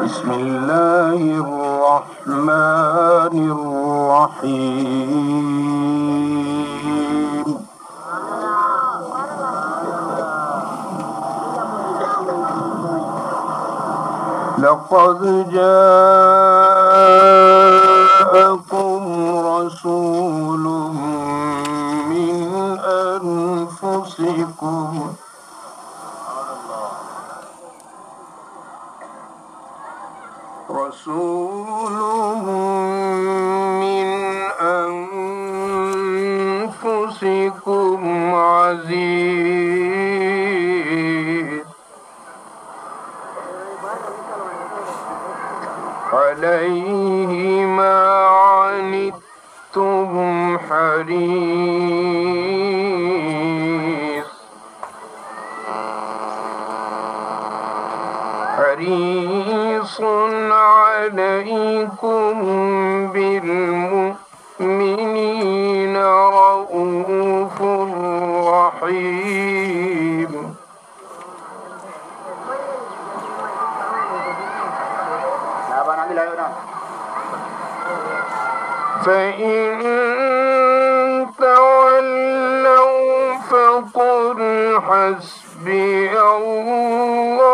بسم الله الرحمن الرحيم لقد جاءكم رسول من أنفسكم عزيز عليه ما عنتم حريص عليكم بالمؤمنين رؤوف رحيم فإن تولوا فقل حسبي الله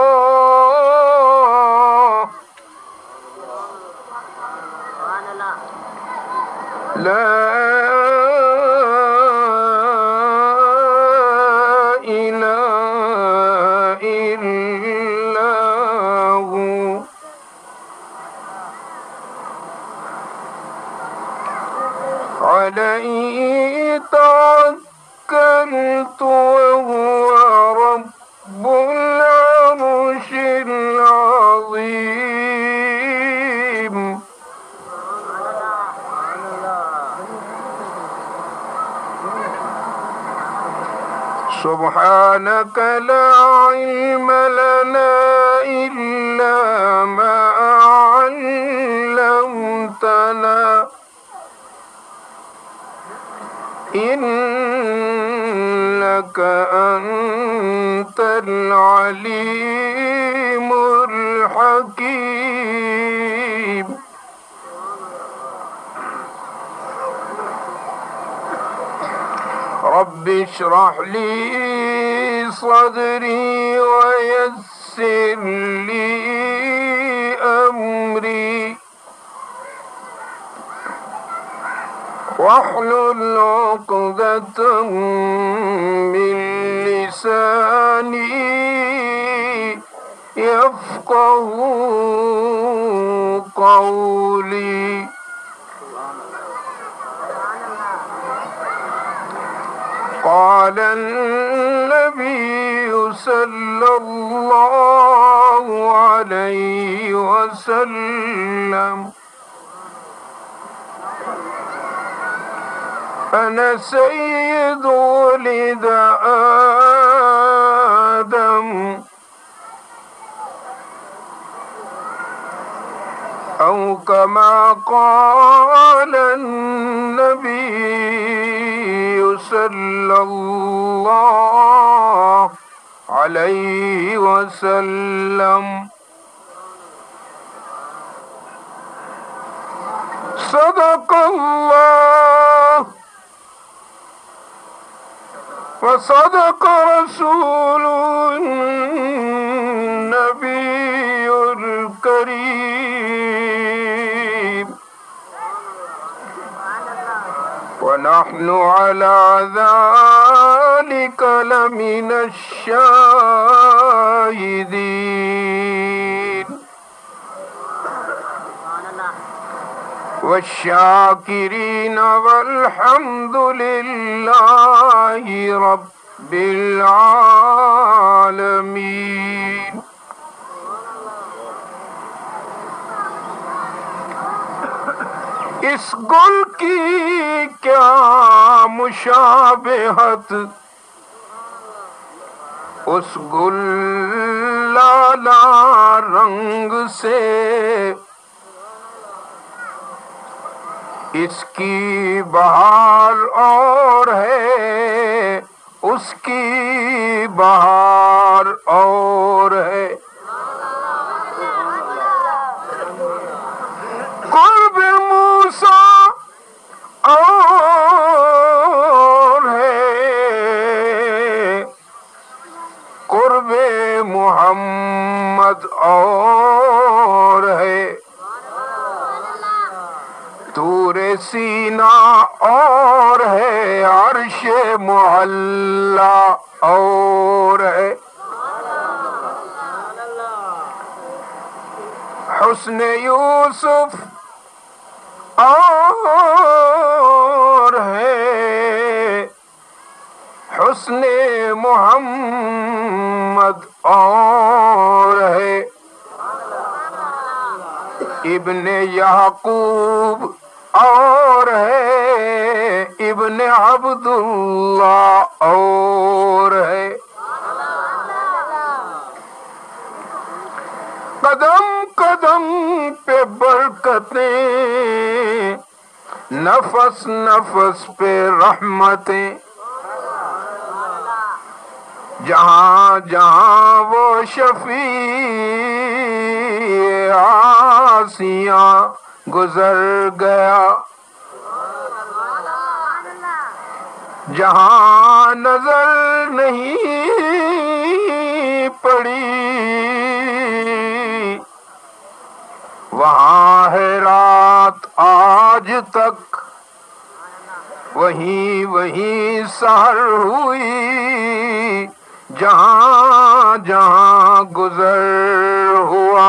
لا إله إلا هو عليه توكلت وهو رب العرش العظيم سبحانك لا علم لنا إلا ما علمتنا إنك أنت العليم الحكيم رب اشرح لي صدري ويسر لي أمري واحلل عقدة من لساني يفقه قولي قال النبي صلى الله عليه وسلم أنا سيد ولد آدم أو كما قال النبي صلى الله عليه وسلم صدق الله وصدق رسوله النبي الكريم ونحن على ذلك لمن الشاهدين والشاكرين والحمد لله رب العالمين اس گل کی کیا مشابہت اس گل لالا رنگ سے اس کی بہار اور ہے اس کی بہار اور ہے، قرب موسیٰ اور ہے، قرب محمد اور ہے، طور سینا اور ہے، عرش معلا اور ہے، حسن یوسف اور ہے، حسن محمد اور ہے، ابن یعقوب اور ہے، ابن عبداللہ اور ہے، قدم قدم پہ برکتیں، نفس نفس پہ رحمتیں، جہاں جہاں وہ شفیع عاصیاں گزر گیا، جہاں نظر نہیں پڑی وہاں ہے رات آج تک، وہیں سحر ہوئی، جہاں جہاں گزر ہوا،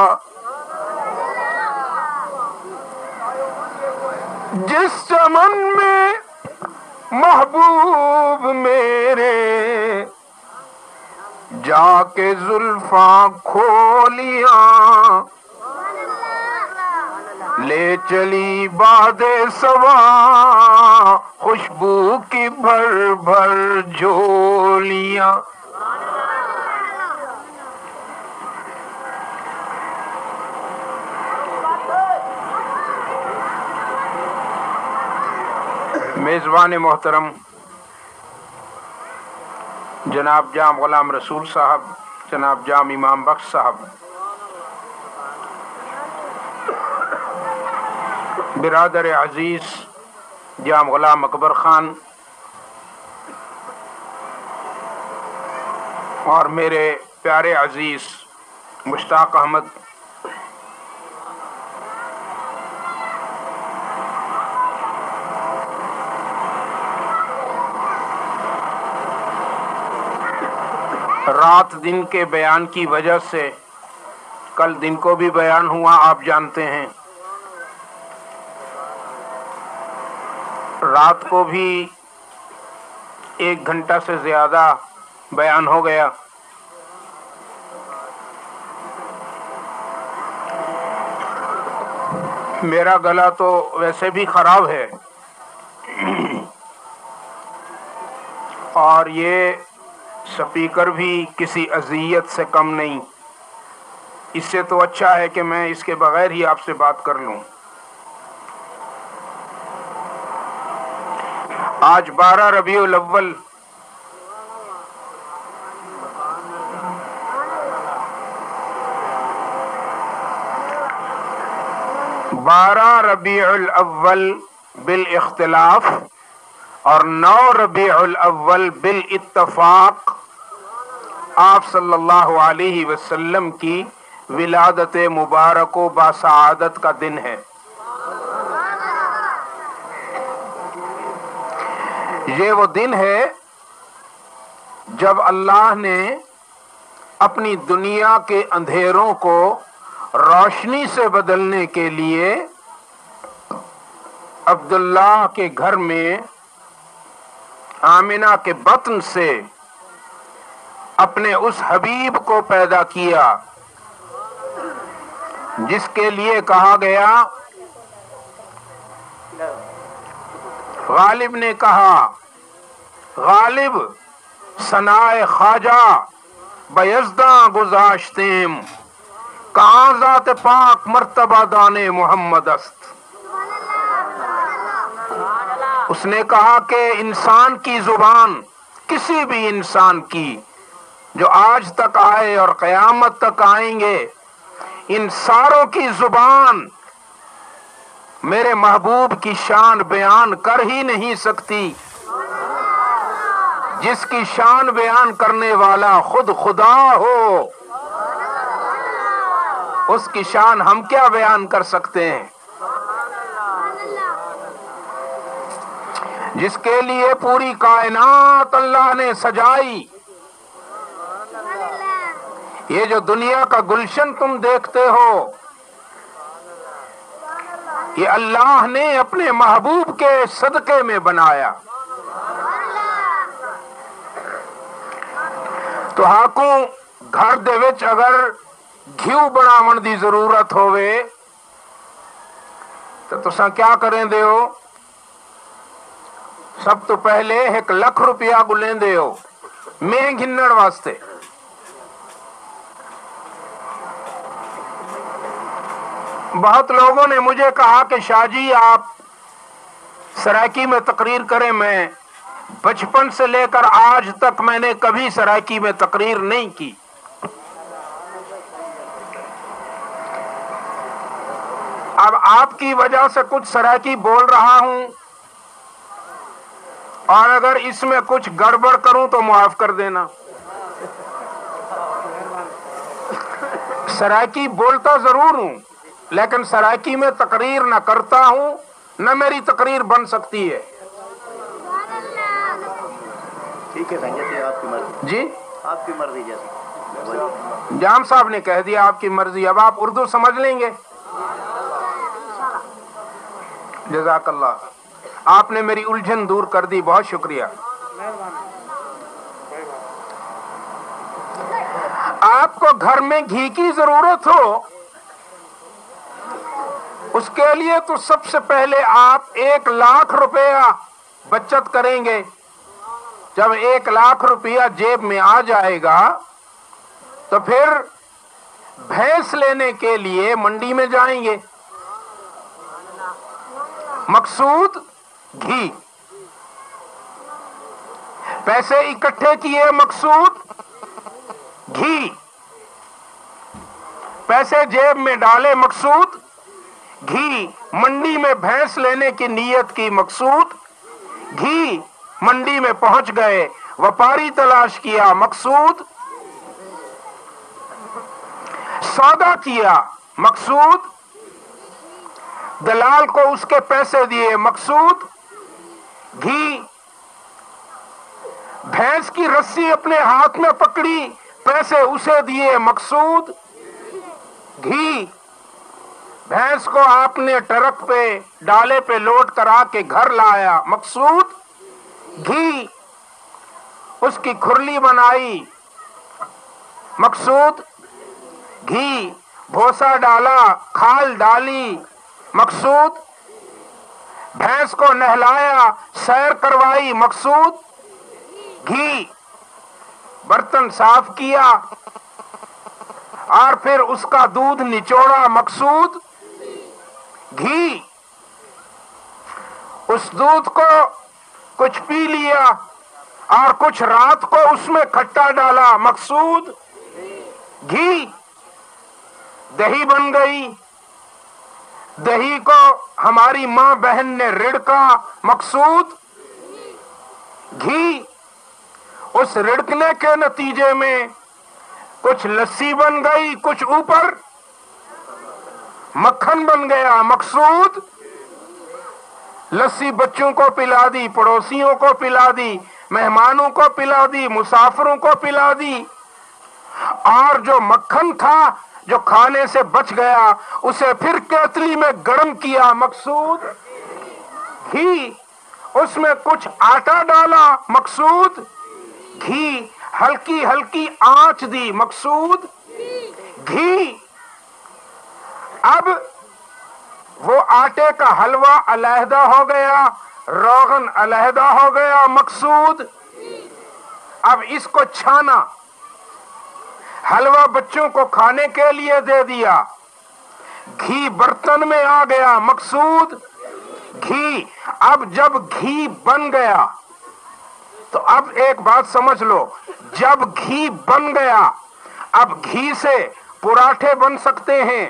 جس چمن میں محبوب میرے جا کے زلفاں کھولیاں، لے چلی باد صبا خوشبو کی بھر بھر جھولیاں، میزبان محترم جناب جام غلام رسول صاحب، جناب جام امام بخش صاحب، برادر عزیز جام غلام اکبر خان، اور میرے پیارے عزیز مشتاق احمد، رات دن کے بیان کی وجہ سے کل دن کو بھی بیان ہوا، آپ جانتے ہیں، رات کو بھی 1 گھنٹہ سے زیادہ بیان ہو گیا، میرا گلا تو ویسے بھی خراب ہے، اور یہ سپیکر بھی کسی اذیت سے کم نہیں، اس سے تو اچھا ہے کہ میں اس کے بغیر ہی آپ سے بات کر لوں۔ آج 12 ربیع الاول ربیع الاول بالاختلاف اور 9 ربیع الاول بالاتفاق آپ صلی اللہ علیہ وسلم کی ولادت مبارک و باسعادت کا دن ہے۔ یہ وہ دن ہے جب اللہ نے اپنی دنیا کے اندھیروں کو روشنی سے بدلنے کے لیے عبداللہ کے گھر میں آمنہ کے بطن سے اپنے اس حبیب کو پیدا کیا جس کے لیے کہا گیا، غالب نے کہا، غالب ثنائے خواجہ بیزداں گذاشتیم، کہاں ذات پاک مرتبہ دانے محمد است۔ اس نے کہا کہ انسان کی زبان کسی بھی انسان کی جو آج تک آئے اور قیامت تک آئیں گے، ان ساروں کی زبان میرے محبوب کی شان بیان کر ہی نہیں سکتی، جس کی شان بیان کرنے والا خود خدا ہو، اس کی شان ہم کیا بیان کر سکتے ہیں؟ جس کے لیے پوری کائنات اللہ نے سجائی، یہ جو دنیا کا گلشن تم دیکھتے ہو، یہ اللہ نے اپنے محبوب کے صدقے میں بنایا۔ تو ہاکوں گھر دے وچ اگر گھیو بناون دی ضرورت ہوئے تو تساں کیا کریں دے ہو؟ سب تو پہلے 1 لکھ روپیہ گلیں دے ہو میں گھنڑ واسطے۔ بہت لوگوں نے مجھے کہا کہ شاہ جی آپ سرائکی میں تقریر کریں، میں بچپن سے لے کر آج تک میں نے کبھی سرائکی میں تقریر نہیں کی۔ اب آپ کی وجہ سے کچھ سرائکی بول رہا ہوں، اور اگر اس میں کچھ گڑبڑ کروں تو معاف کر دینا۔ سرائکی بولتا ضرور ہوں، لیکن سرائکی میں تقریر نہ کرتا ہوں، نہ میری تقریر بن سکتی ہے۔ ٹھیک ہے جیسے آپ کی مرضی۔ جی آپ کی مرضی جیسے جام صاحب نے کہہ دیا آپ کی مرضی، اب آپ اردو سمجھ لیں گے؟ جزاک اللہ، آپ نے میری الجھن دور کر دی، بہت شکریہ۔ آپ کو گھر میں گھی کی ضرورت ہو، اس کے لیے تو سب سے پہلے آپ 1 لاکھ روپیہ بچت کریں گے۔ جب 1 لاکھ روپیہ جیب میں آ جائے گا تو پھر بھینس لینے کے لیے منڈی میں جائیں گے۔ مقصود گھی، پیسے اکٹھے کیے، مقصود گھی، پیسے جیب میں ڈالے، مقصود گھی، منڈی میں بھینس لینے کی نیت کی، مقصود گھی، منڈی میں پہنچ گئے، وپاری تلاش کیا، مقصود سودا کیا، مقصود دلال کو اس کے پیسے دیے، مقصود گھی، بھینس کی رسی اپنے ہاتھ میں پکڑی، پیسے اسے دیے، مقصود گھی، بھینس کو آپ نے ٹرک پہ ڈالے پہ لوڈ کرا کے گھر لایا، مقصود گھی، اس کی کھرلی بنائی، مقصود گھی، بھوسا ڈالا، کھال ڈالی، مقصود بھینس کو نہلایا، سیر کروائی، مقصود گھی، برتن صاف کیا اور پھر اس کا دودھ نچوڑا، مقصود گھی، اس دودھ کو کچھ پی لیا اور کچھ رات کو اس میں کھٹا ڈالا، مقصود گھی، دہی بن گئی، دہی کو ہماری ماں بہن نے رڑکا، مقصود گھی، اس رڑکنے کے نتیجے میں کچھ لسی بن گئی، کچھ اوپر مکھن بن گیا، مقصود لسی بچوں کو پلا دی، پڑوسیوں کو پلا دی، مہمانوں کو پلا دی، مسافروں کو پلا دی، اور جو مکھن تھا جو کھانے سے بچ گیا اسے پھر کیتلی میں گرم کیا، مقصود گھی، اس میں کچھ آٹا ڈالا، مقصود گھی، ہلکی ہلکی آنچ دی، مقصود گھی، اب وہ آٹے کا حلوہ علیحدہ ہو گیا، روغن علیحدہ ہو گیا، مقصود اب اس کو چھانا، حلوہ بچوں کو کھانے کے لیے دے دیا، گھی برتن میں آ گیا، مقصود گھی، اب جب گھی بن گیا تو اب ایک بات سمجھ لو، جب گھی بن گیا، اب گھی سے پراٹھے بن سکتے ہیں،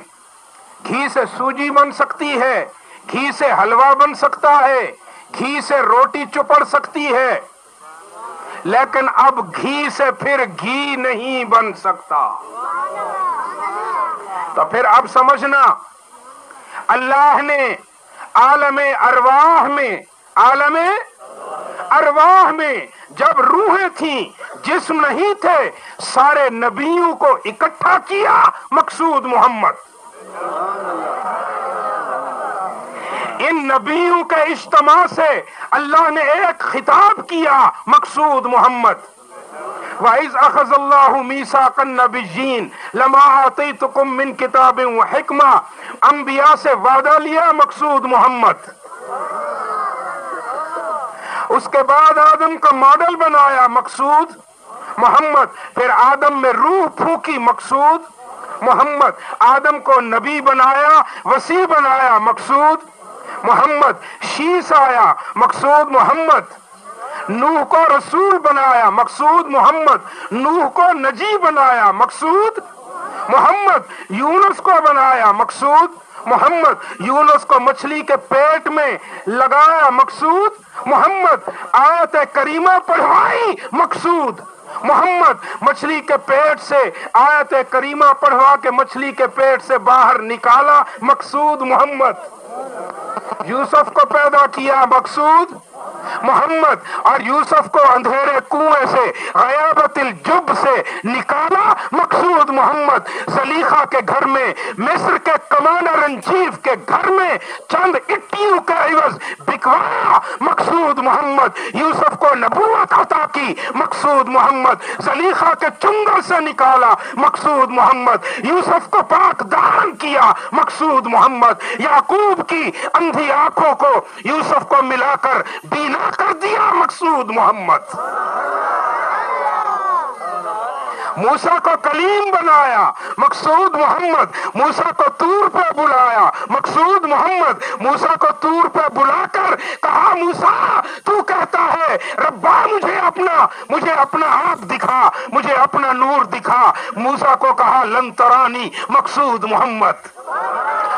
گھی سے سوجی بن سکتی ہے، گھی سے حلوہ بن سکتا ہے، گھی سے روٹی چپڑ سکتی ہے، لیکن اب گھی سے پھر گھی نہیں بن سکتا۔ تو پھر اب سمجھنا، اللہ نے عالم ارواح میں جب روحیں تھیں، جسم نہیں تھے، سارے نبیوں کو اکٹھا کیا، مقصود محمد۔ ان نبیوں کے اجتماع سے اللہ نے ایک خطاب کیا، مقصود محمد۔ وَإِذْ أَخَذَ اللَّهُ مِيثَاقَ النَّبِيِّينَ لَمَا آتَيْتُكُم مِّن كِتَابٍ وَحِكْمَةٍ، انبیاء سے وعدہ لیا، مقصود محمد۔ اس کے بعد آدم کا ماڈل بنایا، مقصود محمد۔ پھر آدم میں روح پھونکی، مقصود محمد۔ آدم کو نبی بنایا، وسیع بنایا، مقصود محمد۔ شیس آیا، مقصود محمد۔ نوح کو رسول بنایا، مقصود محمد۔ نوح کو نجی بنایا، مقصود محمد۔ یونس کو بنایا، مقصود محمد۔ یونس کو مچھلی کے پیٹ میں لگایا، مقصود محمد۔ آیت کریمہ پڑھوائی، مقصود محمد۔ مچھلی کے پیٹ سے آیت کریمہ پڑھوا کے مچھلی کے پیٹ سے باہر نکالا، مقصود محمد۔ یوسف کو پیدا کیا، مقصود محمد۔ اور یوسف کو اندھیرے کنویں سے، غیابت الجب سے نکالا، مقصود محمد۔ زلیخا کے گھر میں، مصر کے کمانڈر ان چیف کے گھر میں چند اٹیوں کا عوض بکوایا، مقصود محمد۔ یوسف کو نبوت عطا کی، مقصود محمد۔ زلیخا کے چنگل سے نکالا، مقصود محمد۔ یوسف کو پاک دامن کیا، مقصود محمد۔ یعقوب کی اندھی آنکھوں کو یوسف کو ملا کر بینا کر دیا، مقصود محمد۔ موسیٰ کو کلیم بنایا، مقصود محمد۔ موسیٰ کو طور پہ بلایا، مقصود محمد۔ موسیٰ کو طور پہ بلا کر کہا، موسیٰ تو کہتا ہے ربا مجھے اپنا آپ دکھا، مجھے اپنا نور دکھا۔ موسیٰ کو کہا لن ترانی، مقصود محمد۔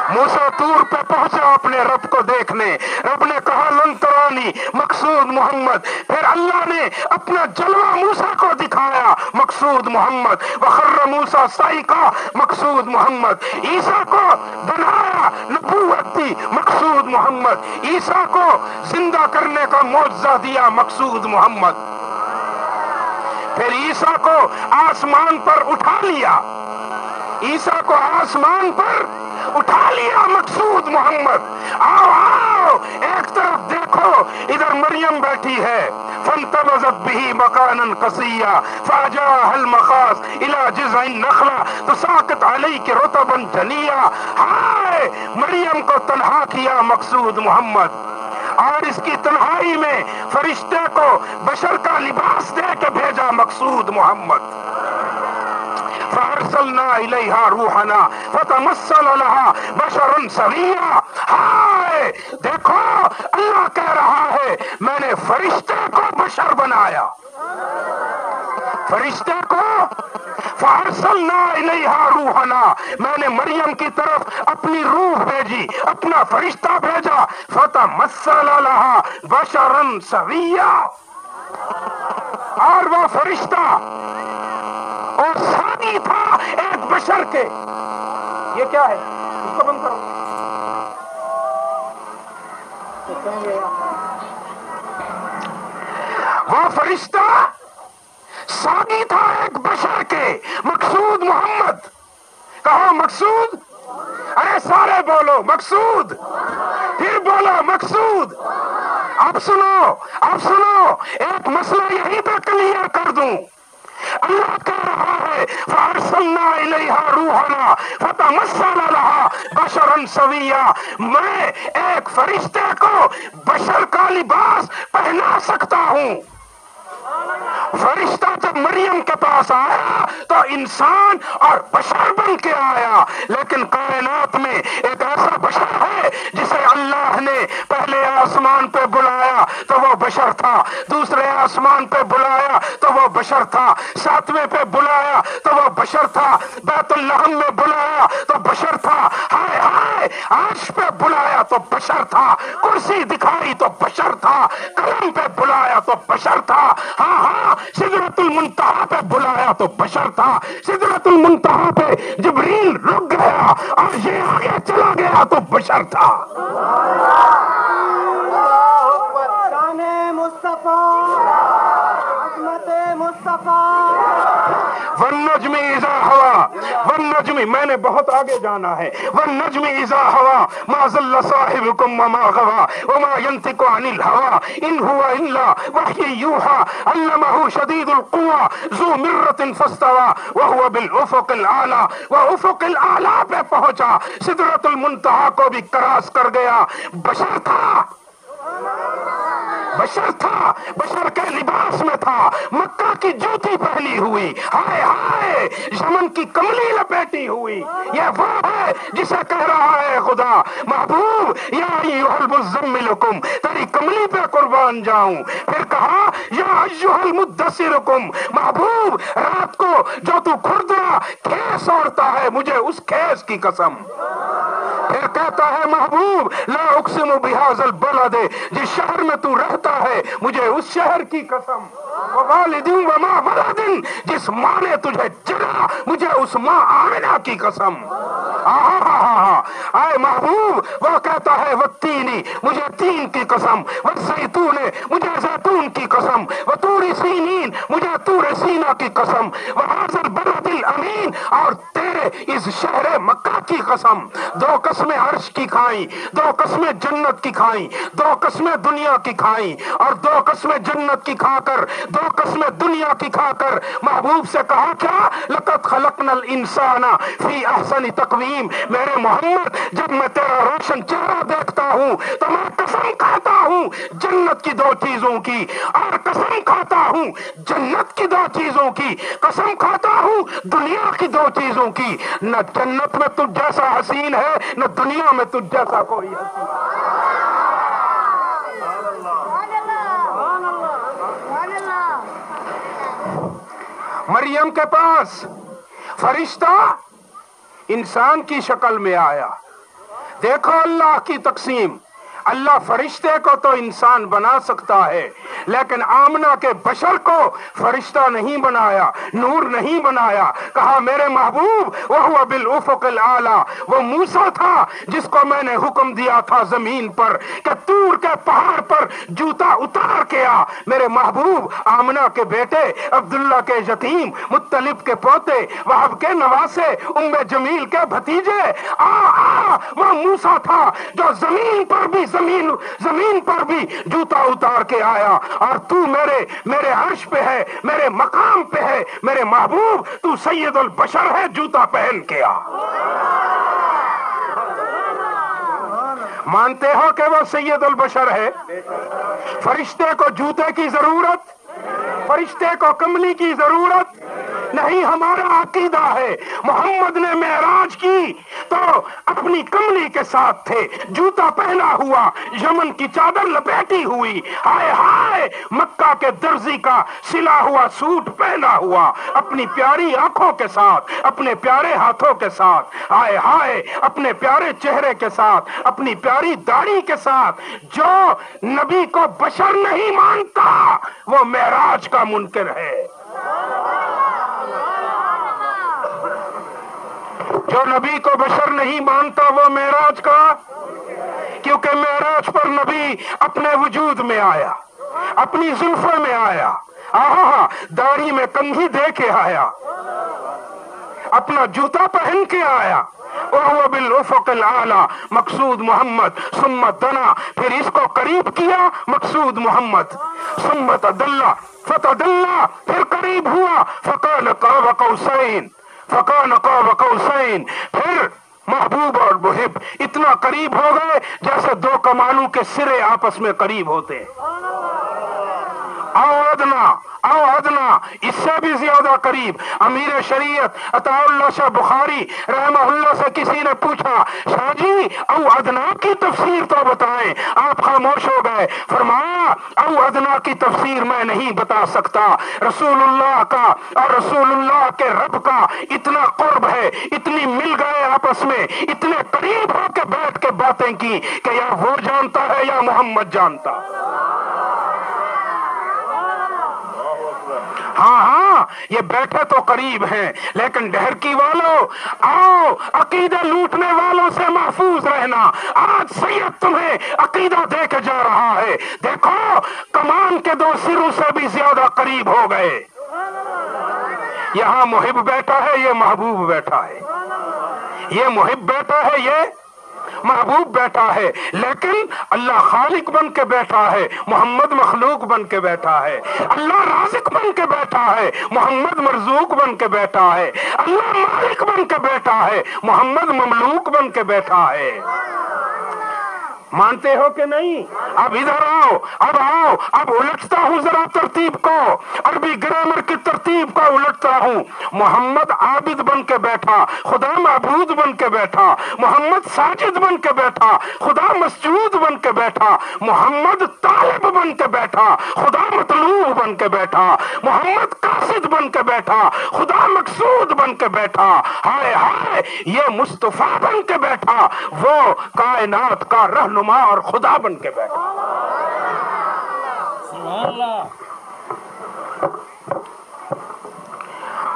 موسیٰ طور پہ پہنچا اپنے رب کو دیکھنے، رب نے کہا لن ترانی، مقصود محمد۔ پھر اللہ نے اپنا جلوہ موسیٰ کو دکھایا، مقصود محمد۔ وخر موسیٰ صعقا، مقصود محمد۔ عیسیٰ کو بنایا، نبوت دی، مقصود محمد۔ عیسیٰ کو زندہ کرنے کا معجزہ دیا، مقصود محمد۔ پھر عیسیٰ کو آسمان پر اٹھا لیا، عیسیٰ کو آسمان پر اٹھا لیا، مقصود محمد۔ آؤ آؤ ایک طرف دیکھو، ادھر مریم بیٹھی ہے، فانتبذت به مکانا قصیا فاجاءها المخاض الى جذع النخلة تساقط عليك رطبا جنيا۔ ہائے مریم کو تنہا کیا، مقصود محمد۔ اور اس کی تنہائی میں فرشتے کو بشر کا لباس دے کے بھیجا، مقصود محمد۔ فَأَرْسَلْنَا إِلَيْهَا رُوحَنَا فَتَمَثَّلَ لَهَا بَشَرًا سَوِيًّا۔ ہائے دیکھو، اللہ کہہ رہا ہے میں نے فرشتے کو بشر بنایا، فرشتے کو فَأَرْسَلْنَا إِلَيْهَا رُوحَنَا، میں نے مریم کی طرف اپنی روح بھیجی، اپنا فرشتہ بھیجا، فَتَمَثَّلَ لَهَا بَشَرًا سَوِيًّا۔ اور وہ فرشتہ اور ثانی تھا ایک بشر کے۔ یہ کیا ہے؟ اس کو بند کرو۔ وہ فرشتہ ثانی تھا ایک بشر کے، مقصود محمد۔ کہو مقصود، ارے سارے بولو مقصود، پھر بولو مقصود۔ اب سنو ایک مسئلہ یہیں پہ کلیئر کر دوں۔ اللہ کہہ رہا ہے فَأَرْسَلْنَا إِلَيْهَا رُوحَنَا فَتَمَثَّلَ لَهَا بَشَرًا سَوِيًّا، میں ایک فرشتے کو بشر کا لباس پہنا سکتا ہوں، فرشتہ جب مریم کے پاس آیا تو انسان اور بشر بن کے آیا، لیکن کائنات میں ایک ایسا بشر ہے جسے اللہ نے پہلے آسمان پہ بلایا تو وہ بشر تھا، دوسرے آسمان پہ بلایا تو وہ بشر تھا، ساتویں پہ بلایا تو وہ بشر تھا، بیت اللحم میں بلایا تو بشر تھا، ہائے ہائے عرش پہ بلایا تو بشر تھا، کرسی دکھائی تو بشر تھا، قلم پہ بلایا تو بشر تھا، ہاں ہاں سدرۃ المنتہا پہ بلایا تو بشر تھا، سدرۃ المنتہا پہ جبریل رک گیا اور یہ آگے چلا گیا تو بشر تھا۔ شان مصطفیٰ، عظمت مصطفیٰ۔ والنجم اذا ہوا، والنجم، میں نے بہت آگے جانا ہے، والنجم اذا ہوا ما ضل صاحبكم وما غوى وما ينطق عن الهوى ان هو الا وحي يوحى علمه شديد القوى ذو مرة فاستوى وهو بالافق الاعلى، وافق الاعلى پہ پہنچا، سدرۃ المنتہا کو بھی کراس کر گیا، بشر تھا، بشر تھا، بشر کے لباس میں تھا، مکہ کی جوتی پہنی ہوئی، ہائے ہائے یمن کی کملی لپیٹی ہوئی، یہ وہ ہے جسے کہہ رہا ہے خدا محبوب یا ایھا المزمل قم، تیری کملی پہ قربان جاؤں۔ پھر کہا یا ایھا المدثر قم، محبوب رات کو جو تو کھردرا کھیس اوڑھتا ہے مجھے اس کھیس کی قسم۔ پھر کہتا ہے محبوب لا اقسم بہذا البلد، جس شہر میں تو رہتا ہے مجھے اس شہر کی قسم، ووالد وما ولد، جس ماں نے تجھے جنا مجھے اس ماں آمنہ کی قسم۔ آئے محبوب وہ کہتا ہے والتینی، مجھے تین کی قسم، والزیتون، مجھے زیتون کی قسم، وطور سینین، مجھے طور سینا کی قسم، وہذا البلد الامین، اور تیرے اس شہر مکہ کی قسم۔ دو قسمیں عرش کی کھائیں، دو قسمیں جنت کی کھائیں، دو قسمیں دنیا کی کھائیں، اور دو قسمیں جنت کی کھا کر، دو قسمیں دنیا کی کھا کر محبوب سے کہا کیا لقد خلقنا الانسان فی احسن تقویم، میرے محمد جب میں تیرا روشن چہرہ دیکھتا ہوں تو میں قسم کھاتا ہوں جنت کی دو چیزوں کی، اور قسم کھاتا ہوں جنت کی دو چیزوں کی، قسم کھاتا ہوں دنیا کی دو چیزوں کی، نہ جنت میں تجھ جیسا حسین ہے نہ دنیا میں تجھ جیسا کوئی حسین۔ مریم کے پاس فرشتہ انسان کی شکل میں آیا، دیکھو اللہ کی تقسیم، اللہ فرشتے کو تو انسان بنا سکتا ہے لیکن آمنہ کے بشر کو فرشتہ نہیں بنایا، نور نہیں بنایا۔ کہا میرے محبوب وہو بالافق الاعلی، وہ موسیٰ تھا جس کو میں نے حکم دیا تھا زمین پر کہ طور کے پہاڑ پر جوتا اتار کے آ۔ میرے محبوب آمنہ کے بیٹے، عبداللہ کے یتیم، مطلب کے پوتے، وہب کے نواسے، ام جمیل کے بھتیجے، وہ موسیٰ تھا جو زمین پر بھی جوتا اتار کے آیا، اور تو میرے عرش پہ ہے، میرے مقام پہ ہے، میرے محبوب تو سید البشر ہے، جوتا پہن کے آ۔ مانتے ہو کہ وہ سید البشر ہے؟ فرشتے کو جوتے کی ضرورت، فرشتے کو کملی کی ضرورت نہیں۔ ہمارا عقیدہ ہے محمد نے معراج کی تو اپنی کملی کے ساتھ تھے، جوتا پہنا ہوا، یمن کی چادر لپیٹی ہوئی، ہائے ہائے مکہ کے درزی کا سلا ہوا سوٹ پہنا ہوا، اپنی پیاری آنکھوں کے ساتھ، اپنے پیارے ہاتھوں کے ساتھ، ہائے ہائے اپنے پیارے چہرے کے ساتھ، اپنی پیاری داڑھی کے ساتھ۔ جو نبی کو بشر نہیں مانتا وہ معراج کا منکر ہے، جو نبی کو بشر نہیں مانتا وہ معراج کا، کیونکہ معراج پر نبی اپنے وجود میں آیا، اپنی زلفوں میں آیا، داڑھی میں کنگھی دے کے آیا، اپنا جوتا پہن کے آیا، وَهُوَ بِالْأُفُقِ الْأَعْلَى، مقصود محمد، ثم دنا، پھر اس کو قریب کیا، مقصود محمد، ثم تدلّى فتدلّى، پھر قریب ہوا، فَكَانَ قَابَ قَوْسَيْنِ، فَكَانَ قَابَ قَوْسَيْنِ، پھر محبوب اور محب اتنا قریب ہو گئے جیسے دو کمانوں کے سرے آپس میں قریب ہوتے ہیں۔ او ادنا اس سے بھی زیادہ قریب. امیر شریعت عطا اللہ شاہ بخاری رحمہ اللہ سے کسی نے پوچھا شاہ جی او ادنا کی تفسیر تو بتائیں. آپ خاموش ہو گئے. فرمایا او ادنا کی تفسیر میں نہیں بتا سکتا. رسول اللہ کا اور رسول اللہ کے رب کا اتنا قرب ہے, اتنی مل گئے آپس میں, اتنے قریب ہو کے بیٹھ کے باتیں کی کہ یا وہ جانتا ہے یا محمد جانتا. ہاں یہ بیٹھے تو قریب ہیں, لیکن ڈہرکی والوں آؤ عقیدہ لوٹنے والوں سے محفوظ رہنا. آج سید تمہیں عقیدہ دے کے جا رہا ہے. دیکھو کمان کے دو سروں سے بھی زیادہ قریب ہو گئے. یہاں محب بیٹھا ہے, یہ محبوب بیٹھا ہے. یہ محب بیٹھا ہے, یہ محبوب بیٹھا ہے. لیکن اللہ خالق بن کے بیٹھا ہے, محمد مخلوق بن کے بیٹھا ہے. اللہ رازق بن کے بیٹھا ہے, محمد مرزوق بن کے بیٹھا ہے. اللہ مالک بن کے بیٹھا ہے, محمد مملوک بن کے بیٹھا ہے. مانتے ہو کہ نہیں؟ اب ادھر آؤ, اب الٹتا ہوں ذرا ترتیب کو, عربی گرامر کی ترتیب کو الٹتا ہوں. محمد عابد بن کے بیٹھا, خدا معبود بن کے بیٹھا. محمد ساجد بن کے بیٹھا, خدا مسجود بن کے بیٹھا. محمد طالب بن کے بیٹھا, خدا مطلوب بن کے بیٹھا. محمد قاصد بن کے بیٹھا, خدا مقصود بن کے بیٹھا. ہائے ہائے یہ مصطفیٰ بن کے بیٹھا, وہ کائنات کا رہنما اور خدا بن کے بیٹھا.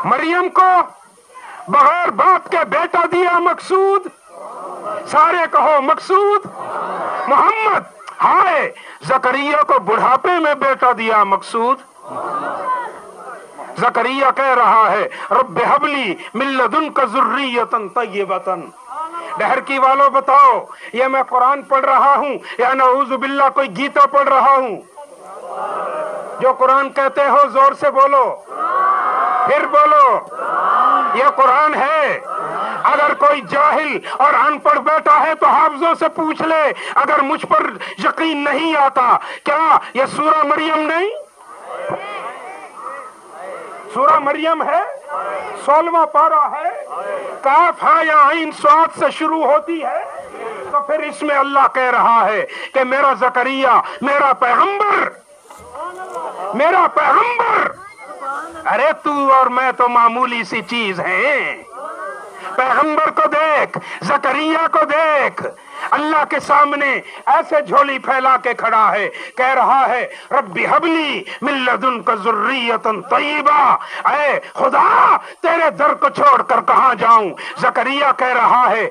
مریم کو بغیر باپ کے بیٹا دیا مقصود. سارے کہو مقصود محمد. ہائے زکریا کو بڑھاپے میں بیٹا دیا مقصود. زکریا کہہ رہا ہے رب ہب لی من لدنک ذریۃ طیبۃ. ڈہرکی والوں بتاؤ یہ میں قرآن پڑھ رہا ہوں یا نعوذ باللہ کوئی گیتا پڑھ رہا ہوں؟ جو قرآن کہتے ہو زور سے بولو, پھر بولو. یہ قرآن ہے. اگر کوئی جاہل اور ان پڑھ بیٹھا ہے تو حافظوں سے پوچھ لے. اگر مجھ پر یقین نہیں آتا, کیا یہ سورہ مریم نہیں؟ سورہ مریم ہے, 16واں پارہ ہے, کاف ہا یا عین صاد سے شروع ہوتی ہے. تو پھر اس میں اللہ کہہ رہا ہے کہ میرا زکریا, میرا پیغمبر. ارے تو اور میں تو معمولی سی چیز ہیں. پیغمبر کو دیکھ, زکریا کو دیکھ, اللہ کے سامنے ایسے جھولی پھیلا کے کھڑا ہے, کہہ رہا ہے رب ہب لی من لدنک ذریۃ طیبہ. اے خدا تیرے در کو چھوڑ کر کہاں جاؤں؟ زکریا کہہ رہا ہے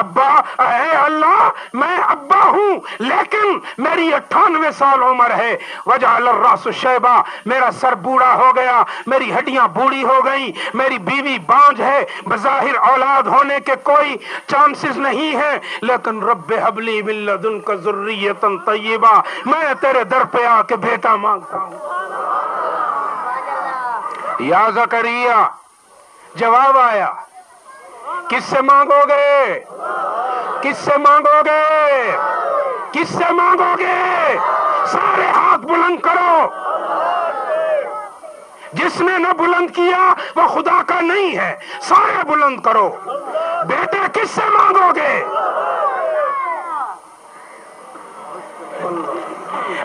ابا, اے اللہ میں ابا ہوں لیکن میری 98 سال عمر ہے. وجعل الراس شیبا, میرا سر بوڑھا ہو گیا, میری ہڈیاں بوڑھی ہو گئی, میری بیوی بانجھ ہے, بظاہر اولاد ہونے کے کوئی چانسز نہیں ہیں, لیکن رب ہب لی من لدنک ذریۃ طیبہ, میں تیرے در پہ آ کے بیٹا مانگتا ہوں. یا زکریا جواب آیا. کس سے مانگو گے؟ کس سے مانگو گے؟ کس سے مانگو گے؟ سارے ہاتھ بلند کرو. جس نے نہ بلند کیا وہ خدا کا نہیں ہے. سارے بلند کرو. بیٹے کس سے مانگو گے؟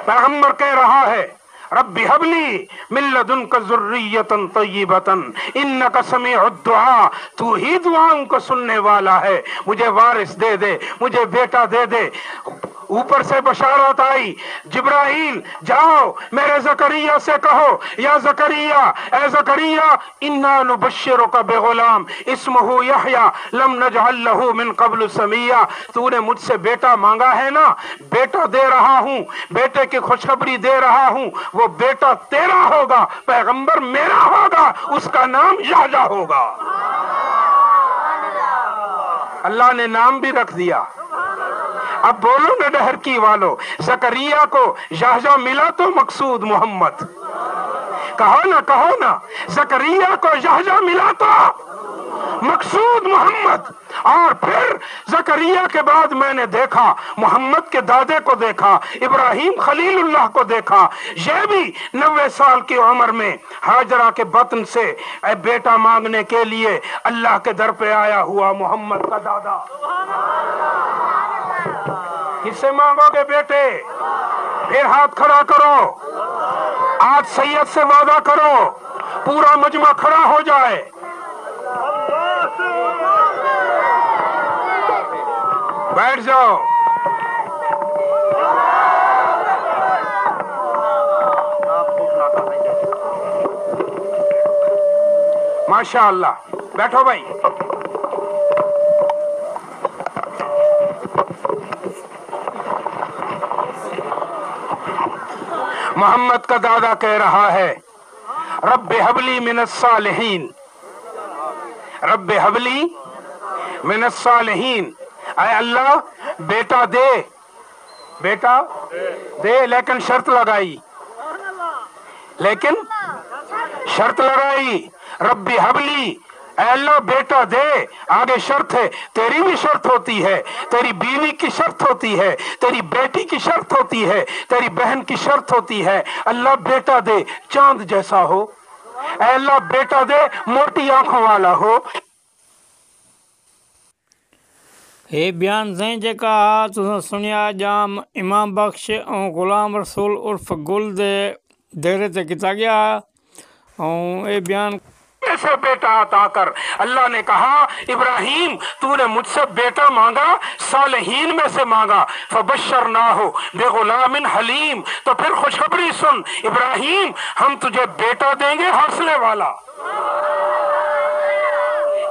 پیغمبر کہہ رہا ہے رب ہب لی من لدنک ذریۃ طیبۃ انک سمیع الدعاء, تو ہی دعاؤں کو سننے والا ہے. مجھے وارث دے دے, مجھے بیٹا دے دے. اوپر سے بشارت آئی, جبرائیل جاؤ میرے زکریا سے کہو یا زکریا, اے زکریا انا نبشرک بغلام اسمہ یحییٰ لم نجعل لہ من قبل سمیہ. تو نے مجھ سے بیٹا مانگا ہے نا, بیٹا دے رہا ہوں, بیٹے کی خوشخبری دے رہا ہوں. وہ بیٹا تیرا ہوگا, پیغمبر میرا ہوگا, اس کا نام یحییٰ ہوگا. اللہ نے نام بھی رکھ دیا. اب بولو نا ڈہرکی والو, زکریا کو یحییٰ ملا تو مقصود محمد, کہو نا زکریا کو یحییٰ ملا تھا، مقصود محمد، اور پھر زکریا کے بعد میں نے دیکھا محمد کے دادے کو دیکھا، ابراہیم خلیل اللہ کو دیکھا، یہ بھی 90 سال کی عمر میں ہاجرہ کے بطن سے بیٹا مانگنے کے لیے اللہ کے در پہ آیا ہوا محمد کا دادا۔ کس سے مانگو گے بیٹے؟ پھر ہاتھ کھڑا کرو، آج سید سے وعدہ کرو، پورا مجمع کھڑا ہو جائے۔ بیٹھ جاؤ۔ ماشاء اللہ، بیٹھو بھائی۔ محمد کا دادا کہہ رہا ہے رب حبلی من الصالحین، رب حبلی من الصالحین، اے اللہ بیٹا دے، بیٹا دے، لیکن شرط لگائی، رب حبلی، اے اللہ بیٹا دے، آگے شرط ہے، تیری بھی شرط ہوتی ہے، تیری بیوی کی شرط ہوتی ہے، تیری بیٹی کی شرط ہوتی ہے، تیری بہن کی شرط ہوتی ہے، اللہ بیٹا دے چاند جیسا ہو، اے اللہ بیٹا دے موٹی آنکھوں والا ہو۔ یہ بیان سائیں جیکا تساں سنیا جام امام بخش اور غلام رسول عرف گل دے دیرے تے کیتا گیا، اور یہ بیان سے بیٹا عطا کر۔ اللہ نے کہا ابراہیم تو نے مجھ سے بیٹا مانگا، صالحین میں سے مانگا، فبشرناہ بغلام حلیم، تو پھر خوشخبری سن ابراہیم، ہم تجھے بیٹا دیں گے حوصلے والا،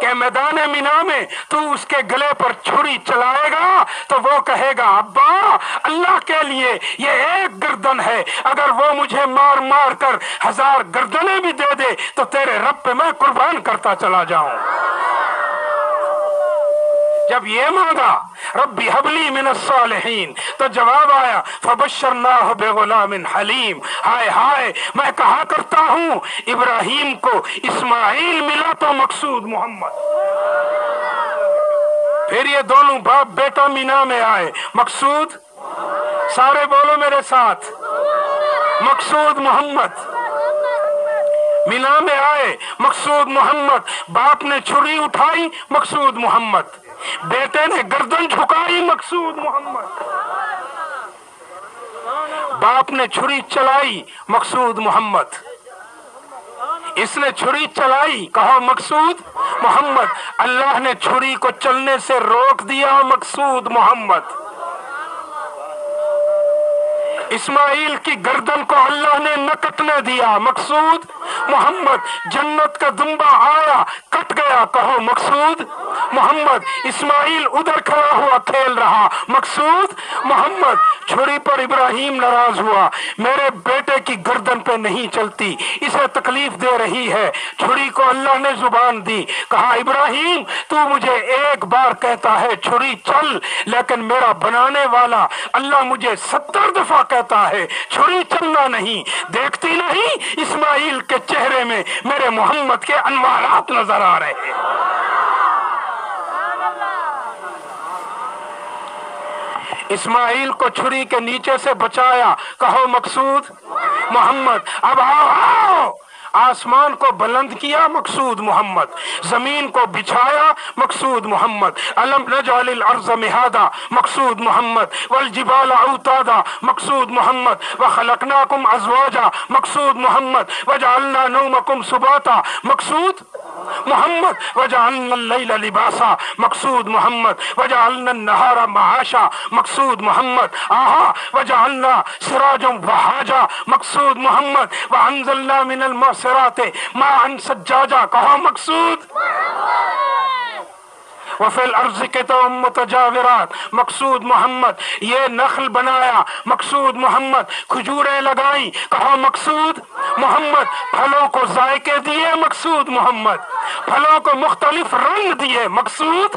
کہ میدان مینا میں تو اس کے گلے پر چھری چلائے گا تو وہ کہے گا ابا اللہ کے لیے یہ ایک گردن ہے، اگر وہ مجھے مار مار کر 1000 گردنیں بھی دے دے تو تیرے رب پہ میں قربان کرتا چلا جاؤں۔ جب یہ مانگا ربی حبلی من الصالحین تو جواب آیا فبشرناہ بغلام حلیم۔ ہائے ہائے، میں کہا کرتا ہوں ابراہیم کو اسماعیل ملا تو مقصود محمد۔ پھر یہ دونوں باپ بیٹا مینا میں آئے، مقصود، سارے بولو میرے ساتھ، مقصود محمد۔ مینا میں آئے مقصود محمد، باپ نے چھری اٹھائی مقصود محمد، بیٹے نے گردن جھکائی مقصود محمد، باپ نے چھری چلائی مقصود محمد، اس نے چھری چلائی، کہو مقصود محمد، اللہ نے چھری کو چلنے سے روک دیا مقصود محمد، اسماعیل کی گردن کو اللہ نے نہ کٹنے دیا مقصود محمد، جنت کا دمبا آیا کٹ گیا، کہو مقصود محمد، اسماعیل ادھر کھڑا ہوا کھیل رہا مقصود محمد، چھری پر ابراہیم ناراض ہوا، میرے بیٹے کی گردن پہ نہیں چلتی، اسے تکلیف دے رہی ہے، چھری کو اللہ نے زبان دی، کہا ابراہیم تو مجھے ایک بار کہتا ہے چھری چل، لیکن میرا بنانے والا اللہ مجھے 70 دفعہ کہتا ہے چھری چلنا نہیں، دیکھتی نہیں اسماعیل کے چہرے میں میرے محمد کے انوارات نظر آ رہے ہیں۔ اسماعیل کو چھری کے نیچے سے بچایا، کہو مقصود محمد، اب آؤ، آسمان کو بلند کیا مقصود محمد، زمین کو بچھایا مقصود محمد، الم نجعل الارض مہادا مقصود محمد، والجبال اوتادا مقصود محمد، وخلقناکم ازواجا مقصود محمد، وجعلنا نومکم سباتا مقصود محمد، وجعلنا اللیل لباسا مقصود محمد، وجعلنا النہار معاشا مقصود محمد، آہا وجعلنا سراجا وہاجا مقصود محمد، وانزلنا من المعصرات ماء سجاجا، کہو مقصود، وفی الارض قطع متجاورات مقصود محمد، یہ نخل بنایا مقصود محمد، کھجوریں لگائیں، کہو مقصود محمد، پھلوں کو ذائقے دیے مقصود محمد، پھلوں کو مختلف رنگ دیے مقصود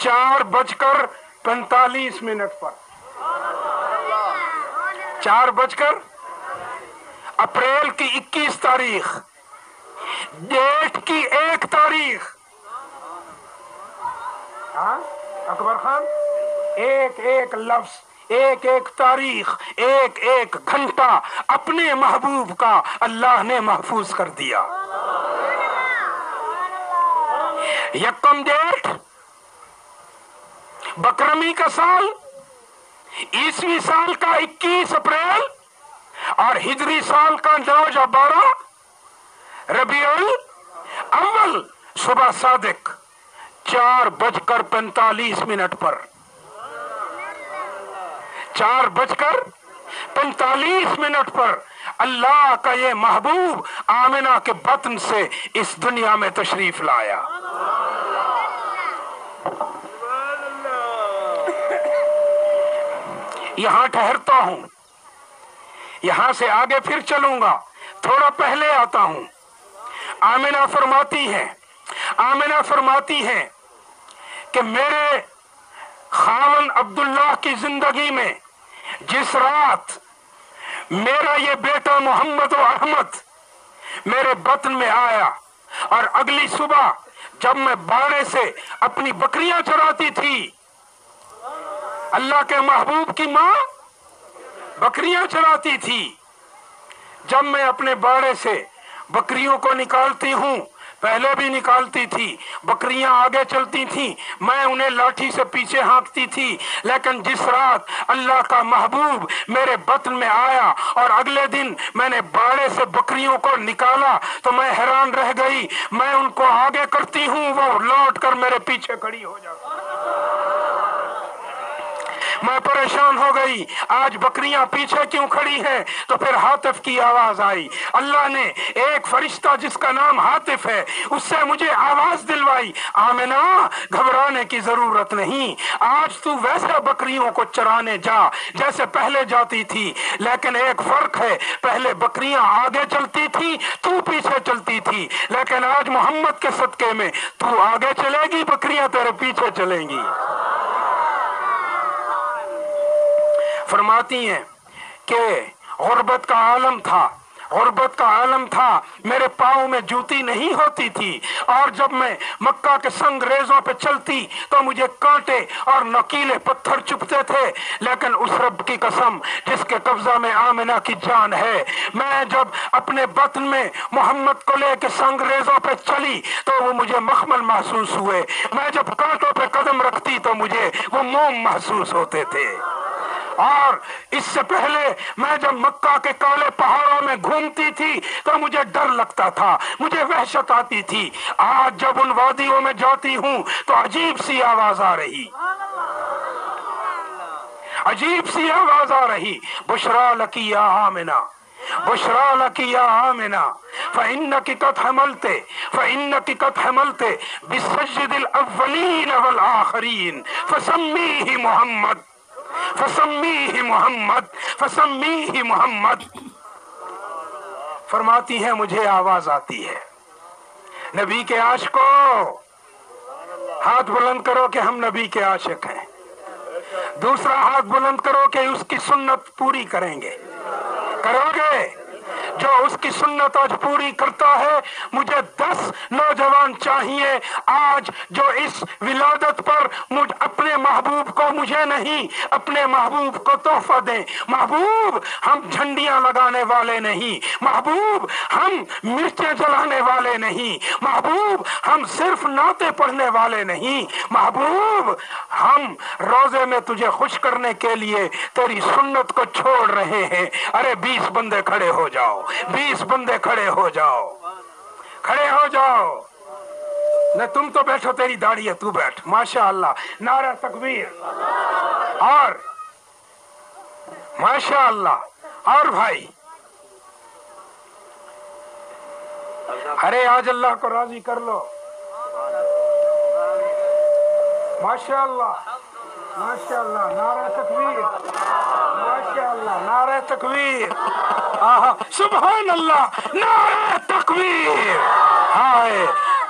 4:45 پر 4 اپریل کی 21 تاریخ، ڈیٹ کی 1 تاریخ، ہاں اکبر خان، ایک لفظ، ایک تاریخ، ایک گھنٹہ اپنے محبوب کا اللہ نے محفوظ کر دیا۔ یکم ڈیٹ بکرمی کا سال، عیسوی سال کا 21 اپریل اور ہجری سال کا 9 یا 12 ربیع الاول، صبح صادق 4:45 پر 4:45 پر اللہ کا یہ محبوب آمنہ کے بطن سے اس دنیا میں تشریف لایا۔ یہاں ٹھہرتا ہوں، یہاں سے آگے پھر چلوں گا، تھوڑا پہلے آتا ہوں۔ آمنہ فرماتی ہیں کہ میرے خاون عبداللہ کی زندگی میں جس رات میرا یہ بیٹا محمد و احمد میرے بطن میں آیا، اور اگلی صبح جب میں باڑے سے اپنی بکریاں چراتی تھی، اللہ کے محبوب کی ماں بکریاں چراتی تھی، جب میں اپنے باڑے سے بکریوں کو نکالتی ہوں، پہلے بھی نکالتی تھی، بکریاں آگے چلتی تھیں، میں انہیں لاٹھی سے پیچھے ہانکتی تھی، لیکن جس رات اللہ کا محبوب میرے بطن میں آیا اور اگلے دن میں نے باڑے سے بکریوں کو نکالا تو میں حیران رہ گئی، میں ان کو آگے کرتی ہوں، وہ لوٹ کر میرے پیچھے کھڑی ہو جاتی۔ میں پریشان ہو گئی، آج بکریاں پیچھے کیوں کھڑی ہیں؟ تو پھر ہاتف کی آواز آئی، اللہ نے ایک فرشتہ جس کا نام ہاتف ہے اس سے مجھے آواز دلوائی، آمنہ گھبرانے کی ضرورت نہیں، آج تو ویسے بکریوں کو چرانے جا جیسے پہلے جاتی تھی، لیکن ایک فرق ہے، پہلے بکریاں آگے چلتی تھی، تو پیچھے چلتی تھی، لیکن آج محمد کے صدقے میں تو آگے چلے گی، بکریاں تیرے پیچھے چلیں گی۔ فرماتی ہیں کہ غربت کا عالم تھا، میرے پاؤں میں جوتی نہیں ہوتی تھی، اور جب میں مکہ کے سنگ ریزوں پہ چلتی تو مجھے کانٹے اور نوکیلے پتھر چبھتے تھے، لیکن اس رب کی قسم جس کے قبضہ میں آمنہ کی جان ہے، میں جب اپنے بطن میں محمد کو لے کے سنگ ریزوں پہ چلی تو وہ مجھے مخمل محسوس ہوئے، میں جب کانٹوں پہ قدم رکھتی تو مجھے وہ موم محسوس ہوتے تھے، اور اس سے پہلے میں جب مکہ کے کالے پہاڑوں میں گھومتی تھی تو مجھے ڈر لگتا تھا، مجھے وحشت آتی تھی، آج جب ان وادیوں میں جاتی ہوں تو عجیب سی آواز آ رہی، بشرا لکی یا آمنہ، بشرا لکی یا آمنہ، فإنک قد حملت بسجد الاولین والآخرین فسمیہ محمد۔ فرماتی ہیں مجھے آواز آتی ہے، نبی کے عاشقوں ہاتھ بلند کرو کہ ہم نبی کے عاشق ہیں، دوسرا ہاتھ بلند کرو کہ اس کی سنت پوری کریں گے، کرو گے؟ جو اس کی سنت آج پوری کرتا ہے، مجھے 10 نوجوان چاہیے آج جو اس ولادت پر اپنے محبوب کو، مجھے نہیں اپنے محبوب کو تحفہ دیں۔ محبوب ہم جھنڈیاں لگانے والے نہیں، محبوب ہم مرچیں جلانے والے نہیں، محبوب ہم صرف نعتیں پڑھنے والے نہیں، محبوب ہم روزے میں تجھے خوش کرنے کے لیے تیری سنت کو چھوڑ رہے ہیں۔ ارے 20 بندے کھڑے ہو جاؤ، 20 بندے کھڑے ہو جاؤ، نہ تم تو بیٹھو، تیری داڑھی ہے تو بیٹھ، ماشاءاللہ، نعرہ تکبیر، اور ماشاءاللہ، اور بھائی ارے آج اللہ کو راضی کر لو، ماشاءاللہ، ماشاءاللہ، نعرہ تکبیر، ماشاءاللہ، نعرہ تکبیر، سبحان اللہ، نعرہ تکبیر، ہائے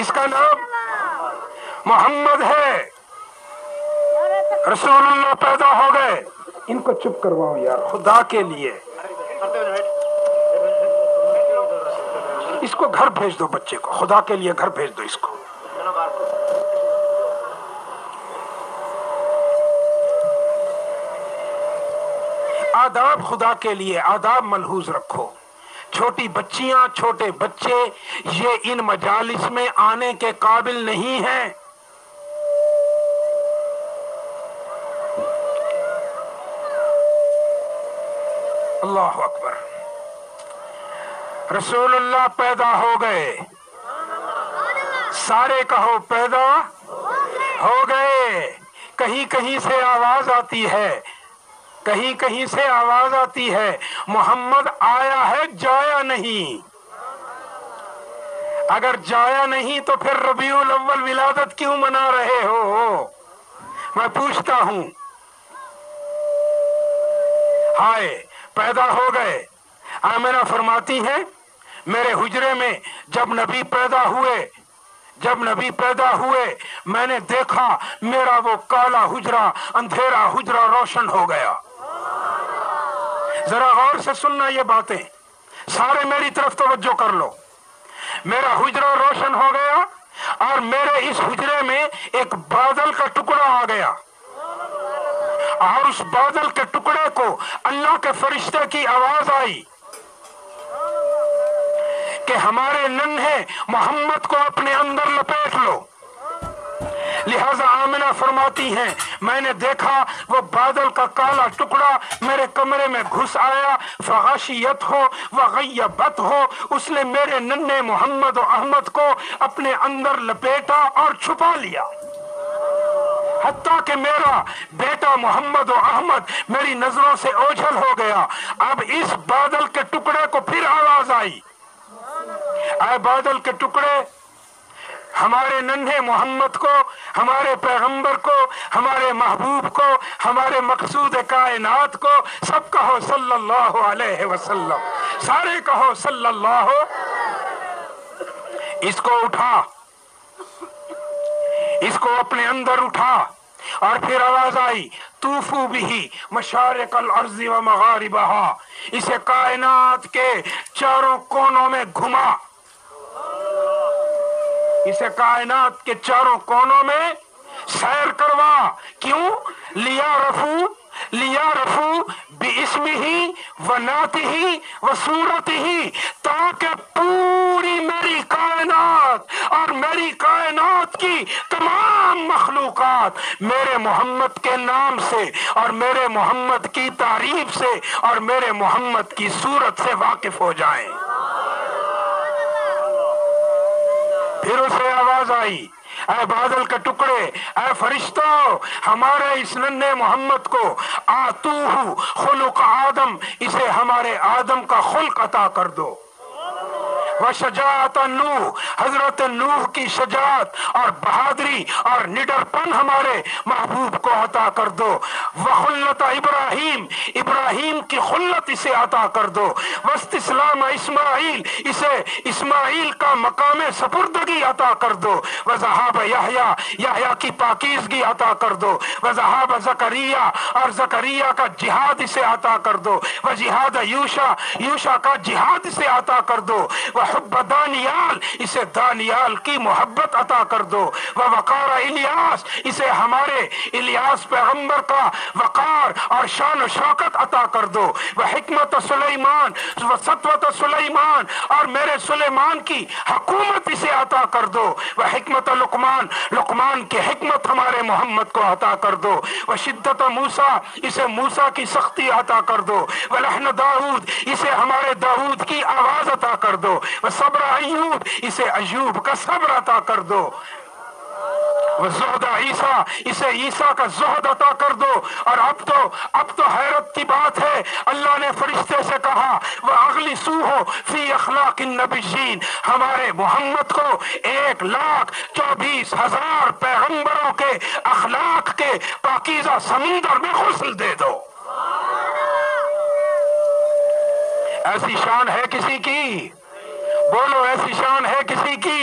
اس کا نام محمد ہے. رسول اللہ پیدا ہو گئے. ان کو چپ کرواؤ یار خدا کے لیے. اس کو گھر بھیج دو, بچے کو خدا کے لیے گھر بھیج دو اس کو. آداب خدا کے لیے آداب ملحوظ رکھو. چھوٹی بچیاں چھوٹے بچے یہ ان مجالس میں آنے کے قابل نہیں ہیں. اللہ اکبر. رسول اللہ پیدا ہو گئے. سارے کہو پیدا ہو گئے. کہیں کہیں سے آواز آتی ہے, کہیں کہیں سے آواز آتی ہے محمد آیا ہے جایا نہیں. اگر جایا نہیں تو پھر ربیع الاول ولادت کیوں منا رہے ہو؟ میں پوچھتا ہوں. ہائے پیدا ہو گئے. آمنہ فرماتی ہیں میرے حجرے میں جب نبی پیدا ہوئے میں نے دیکھا میرا وہ کالا حجرہ اندھیرا حجرہ روشن ہو گیا. ذرا غور سے سننا یہ باتیں, سارے میری طرف توجہ کر لو. میرا حجرہ روشن ہو گیا اور میرے اس حجرے میں ایک بادل کا ٹکڑا آ گیا, اور اس بادل کے ٹکڑے کو اللہ کے فرشتے کی آواز آئی کہ ہمارے ننھے محمد کو اپنے اندر لپیٹ لو. لہذا آمنہ فرماتی ہیں میں نے دیکھا وہ بادل کا کالا ٹکڑا میرے کمرے میں گھس آیا. فغشیت ہو وغیبت ہو, اس نے میرے ننھے محمد و احمد کو اپنے اندر لپیٹا اور چھپا لیا, حتیٰ کہ میرا بیٹا محمد و احمد میری نظروں سے اوجھل ہو گیا. اب اس بادل کے ٹکڑے کو پھر آواز آئی, اے بادل کے ٹکڑے ہمارے ننھے محمد کو, ہمارے پیغمبر کو, ہمارے محبوب کو, ہمارے مقصود کائنات کو سب کہو صلی اللہ علیہ وسلم. سارے کہو صلی اللہ. اس کو اٹھا, اس کو اپنے اندر اٹھا, اور پھر آواز آئی طوفوا بہ مشارق الارض و مغاربہا. اسے کائنات کے چاروں کونوں میں گھما, اسے کائنات کے چاروں کونوں میں سیر کروا. کیوں؟ لیعرفوا باسمہ و نعتہ و صورتہ, تاکہ پوری میری کائنات اور میری کائنات کی تمام مخلوقات میرے محمد کے نام سے اور میرے محمد کی تعریف سے اور میرے محمد کی صورت سے واقف ہو جائیں. پھر اسے آواز آئی اے بادل کے ٹکڑے, اے فرشتوں ہمارے اس ننھے محمد کو آتوہ خلق آدم, اسے ہمارے آدم کا خلق عطا کر دو. وشجاعت نوح, حضرت نوح کی شجاعت اور بہادری اور نڈر پن ہمارے محبوب کو عطا کر دو. وخلت ابراہیم, ابراہیم کی خلت اسے عطا کر دو. واستسلام اسماعیل, اسے اسماعیل کا مقام سپردگی عطا کر دو. وذہاب یحییٰ, یحییٰ کی پاکیزگی عطا کر دو. وذہاب زکریا, اور زکریا کا جہاد اسے عطا کر دو. وجہاد یوشع, یوشع کا جہاد اسے عطا کر دو. وحب دانیال, اسے دانیال کی محبت عطا کر دو. ووقار الیاس, اسے ہمارے الیاس پیغمبر کا وقار اور شان و شوکت عطا کر دو. وحکمت سلیمان, وسطوت سلیمان, اور میرے سلیمان کی حکومت اسے عطا کر دو. وحکمت لقمان, لقمان کی حکمت ہمارے محمد کو عطا کر دو. وشدت موسیٰ, اسے موسیٰ کی سختی عطا کر دو. ولحن داؤد, اسے ہمارے داؤد کی آواز عطا کر دو. وصبر ایوب, اسے ایوب کا صبر عطا کر دو. وزہد عیسیٰ, اسے عیسیٰ کا زہد عطا کر دو. اور اب تو حیرت کی بات ہے, اللہ نے فرشتے سے کہا وَأَغْلِسُوهُ فِي أَخْلَاقِ النَّبِيِّينَ, ہمارے محمد کو 1,24,000 پیغمبروں کے اخلاق کے پاکیزہ سمندر میں غسل دے دو. ایسی شان ہے کسی کی؟ بولو ایسی شان ہے کسی کی؟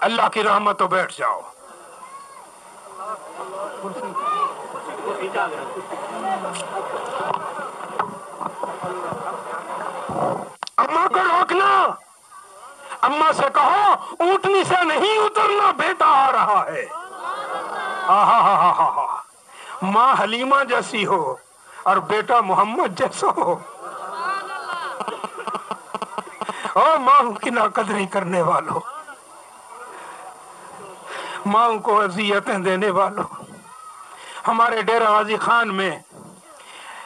اللہ کی رحمت ہو بیٹھ جاؤ. اماں کو روکنا، اماں سے کہو اونٹنی سے نہیں اترنا، بیٹا آ رہا ہے. ماں حلیمہ جیسی ہو اور بیٹا محمد جیسا ہو. او ماں کی ناقدری کرنے والوں، ماں کو اذیتیں دینے والوں. ہمارے ڈیرہ غازی خان میں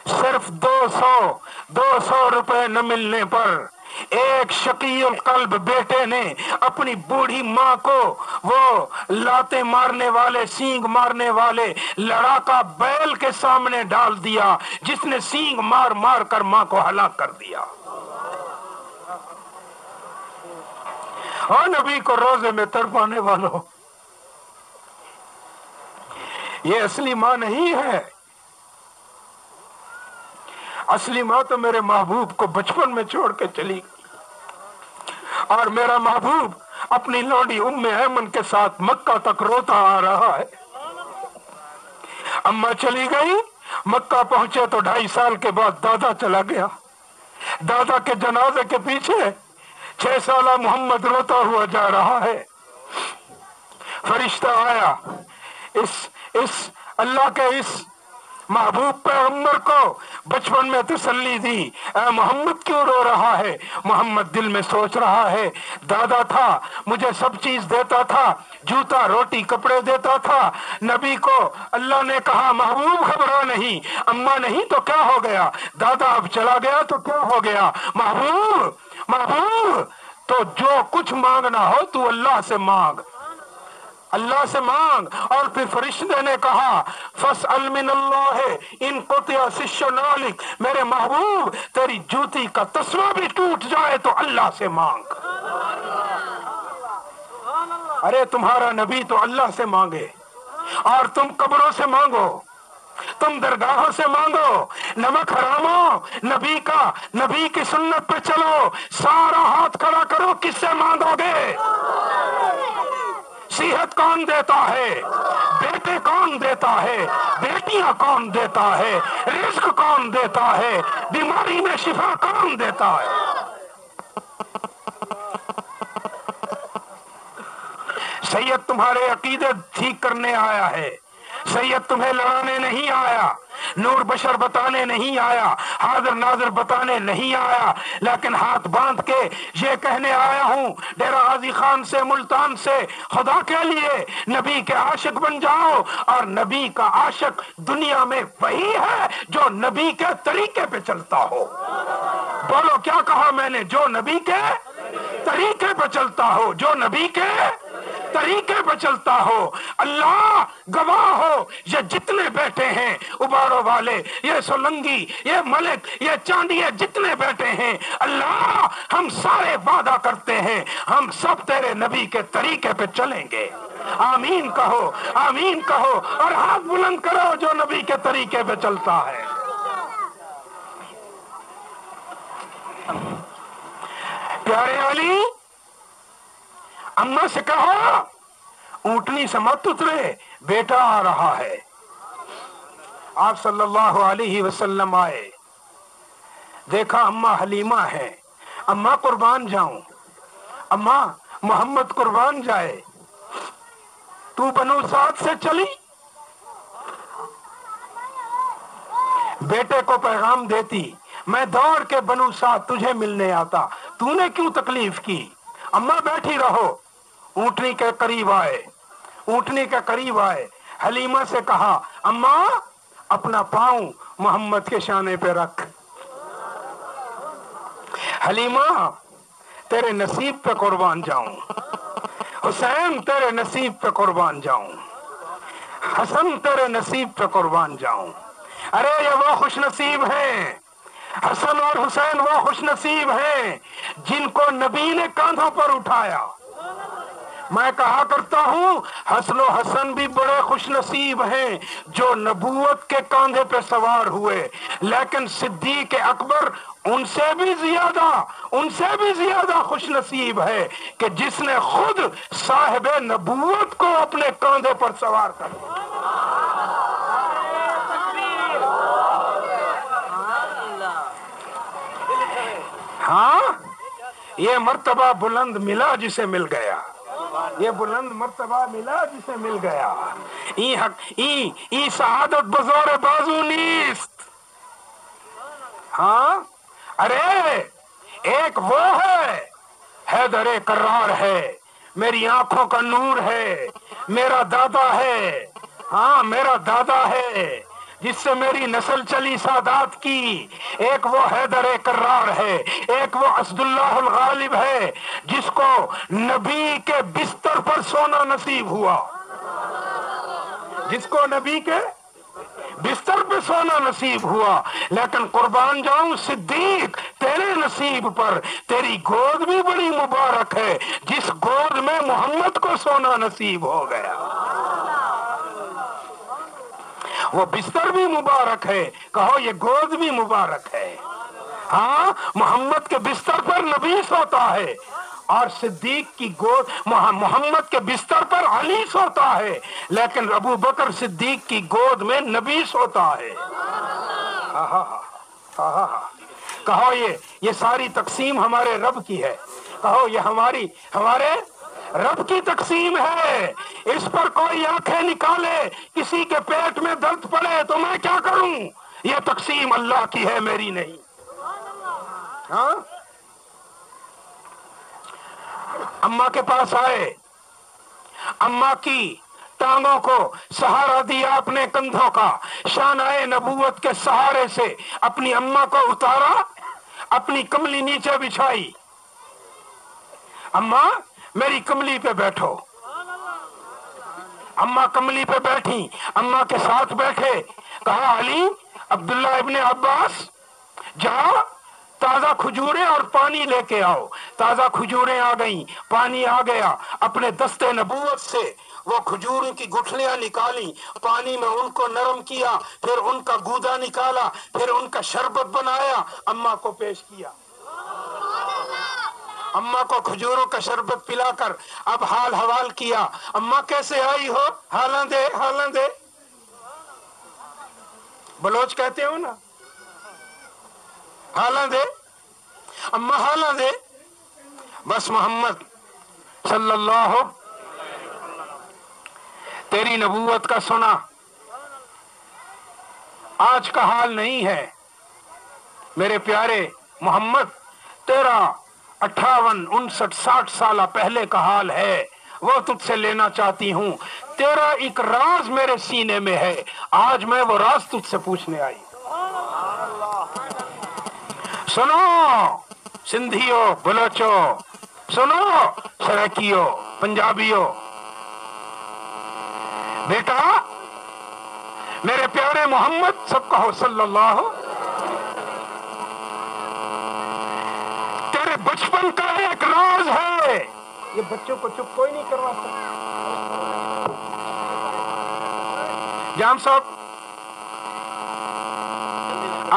صرف 200 روپے نہ ملنے پر ایک شقی القلب بیٹے نے اپنی بوڑھی ماں کو وہ لاتے مارنے والے، سینگ مارنے والے لڑاکا بیل کے سامنے ڈال دیا، جس نے سینگ مار مار کر ماں کو ہلاک کر دیا. اور نبی کو روزے میں تڑپانے والوں، یہ اصلی ماں نہیں ہے. اصلی ماں تو میرے محبوب کو بچپن میں چھوڑ کے چلی گئی، اور میرا محبوب اپنی لونڈی ام ایمن کے ساتھ مکہ تک روتا آ رہا ہے. اماں چلی گئی، مکہ پہنچے تو 2.5 سال کے بعد دادا چلا گیا. دادا کے جنازے کے پیچھے 6 سالہ محمد روتا ہوا جا رہا ہے. فرشتہ آیا، اس اللہ کے اس محبوب پیغمبر کو بچپن میں تسلی دی، اے محمد کیوں رو رہا ہے؟ محمد دل میں سوچ رہا ہے دادا تھا، مجھے سب چیز دیتا تھا، جوتا روٹی کپڑے دیتا تھا. نبی کو اللہ نے کہا محبوب گھبرا نہیں، اماں نہیں تو کیا ہو گیا، دادا اب چلا گیا تو کیا ہو گیا، محبوب تو جو کچھ مانگنا ہو تو اللہ سے مانگ، اللہ سے مانگ. اور پھر فرشتے نے کہا فَاسْأَلْ مِنَ اللَّهِ إِن قُطِعَ سِشَّ نَالِكَ، میرے محبوب تیری جوتی کا تسمہ بھی ٹوٹ جائے تو اللہ سے مانگ. ارے تمہارا نبی تو اللہ سے مانگے، اور تم قبروں سے مانگو، تم درگاہوں سے مانگو. نمک حرامو نبی کی سنت پہ چلو، سارا ہاتھ کھڑا کرو، کس سے مانگو گے؟ صحت کون دیتا ہے؟ بیٹے کون دیتا ہے؟ بیٹیاں کون دیتا ہے؟ رزق کون دیتا ہے؟ بیماری میں شفا کون دیتا ہے؟ سید تمہارے عقیدے ٹھیک کرنے آیا ہے، سید تمہیں لڑانے نہیں آیا، نور بشر بتانے نہیں آیا، حاضر ناظر بتانے نہیں آیا، لیکن ہاتھ باندھ کے یہ کہنے آیا ہوں ڈیرہ غازی خان سے، ملتان سے، خدا کے لیے نبی کے عاشق بن جاؤ. اور نبی کا عاشق دنیا میں وہی ہے جو نبی کے طریقے پہ چلتا ہو. بولو کیا کہا میں نے؟ جو نبی کے طریقے پہ چلتا ہو، جو نبی کے طریقے پہ چلتا ہو. اللہ گواہ ہو، یہ جتنے بیٹھے ہیں ابارو والے، یہ سولنگی، یہ ملک، یہ چاندیے، جتنے بیٹھے ہیں، اللہ ہم سارے وعدہ کرتے ہیں ہم سب تیرے نبی کے طریقے پہ چلیں گے. آمین کہو، آمین کہو، اور ہاتھ بلند کرو جو نبی کے طریقے پہ چلتا ہے. پیارے علی، اماں سے کہو اونٹنی سے مت اترے، بیٹا آ رہا ہے. آپ صلی اللہ علیہ وسلم آئے، دیکھا اماں حلیمہ ہے. اماں قربان جاؤں، اماں محمد قربان جائے، تو بنو سعد سے چلی، بیٹے کو پیغام دیتی میں دوڑ کے بنو سعد تجھے ملنے آتا، تو نے کیوں تکلیف کی؟ اماں بیٹھی رہو. اونٹنی کے قریب آئے، اونٹنی کے قریب آئے، حلیمہ سے کہا اماں اپنا پاؤں محمد کے شانے پہ رکھ. حلیمہ تیرے نصیب پہ قربان جاؤں، حسین تیرے نصیب پہ قربان جاؤں، حسن تیرے نصیب پہ قربان جاؤں. ارے یہ وہ خوش نصیب ہیں، حسن اور حسین وہ خوش نصیب ہیں جن کو نبی نے کاندھوں پر اٹھایا، میں کہا کرتا ہوں حسن و حسن بھی بڑے خوش نصیب ہیں جو نبوت کے کاندھے پہ سوار ہوئے، لیکن صدیق اکبر ان سے بھی زیادہ خوش نصیب ہے کہ جس نے خود صاحب نبوت کو اپنے کاندھے پر سوار کر دیا۔ ہاں، یہ مرتبہ بلند ملا جسے مل گیا، یہ بلند مرتبہ ملا جسے مل گیا، ای سعادت بزور بازو نیست۔ ہاں، ارے ایک وہ ہے، حیدر کرار ہے، میری آنکھوں کا نور ہے، میرا دادا ہے، ہاں میرا دادا ہے جس سے میری نسل چلی سادات کی۔ ایک وہ حیدر کرار ہے، ایک وہ اسد اللہ الغالب ہے جس کو نبی کے بستر پر سونا نصیب ہوا، جس کو نبی کے بستر پہ سونا نصیب ہوا۔ لیکن قربان جاؤں صدیق، تیرے نصیب پر تیری گود بھی بڑی مبارک ہے جس گود میں محمد کو سونا نصیب ہو گیا۔ وہ بستر بھی مبارک ہے، کہو یہ گود بھی مبارک ہے۔ ہاں، محمد کے بستر پر نبی سوتا ہے اور صدیق کی گود، محمد کے بستر پر علی سوتا ہے لیکن ابو بکر صدیق کی گود میں نبی سوتا ہے۔ کہو یہ ساری تقسیم ہمارے رب کی ہے، کہو یہ ہمارے رب کی تقسیم ہے۔ اس پر کوئی آنکھیں نکالے، کسی کے پیٹ میں درد پڑے تو میں کیا کروں؟ یہ تقسیم اللہ کی ہے، میری نہیں۔ ہاں، اماں کے پاس آئے، اماں کی ٹانگوں کو سہارا دیا اپنے کندھوں کا، شانائے نبوت کے سہارے سے اپنی اماں کو اتارا، اپنی کملی نیچے بچھائی، اماں میری کملی پہ بیٹھو۔ اماں کملی پہ بیٹھی، اماں کے ساتھ بیٹھے، کہا علی، عبداللہ ابن عباس جاؤ تازہ کھجوریں اور پانی لے کے آؤ۔ تازہ کھجوریں آ گئیں، پانی آ گیا، اپنے دستے نبوت سے وہ کھجوروں کی گٹھلیاں نکالی، پانی میں ان کو نرم کیا، پھر ان کا گودا نکالا، پھر ان کا شربت بنایا، اماں کو پیش کیا۔ اماں کو کھجوروں کا شربت پلا کر اب حال حوال کیا، اماں کیسے آئی ہو؟ حالاں دے بلوچ کہتے ہو نا، حالاں دے اماں، حالاں دے۔ بس محمد صلی اللہ تیری نبوت کا سنا، آج کا حال نہیں ہے میرے پیارے محمد، تیرا 58 59 60 سالہ پہلے کا حال ہے، وہ تجھ سے لینا چاہتی ہوں۔ تیرا ایک راز میرے سینے میں ہے، آج میں وہ راز تجھ سے پوچھنے آئی۔ سنو سندھیو، بلوچو، سنو سرائکیو، پنجابیو، بیٹا میرے پیارے محمد، سب کہو صلی اللہ، تیرے بچپن کا ایک راز ہے، یہ بچوں کو چپ کوئی نہیں کروا سکتا۔ جام صاحب،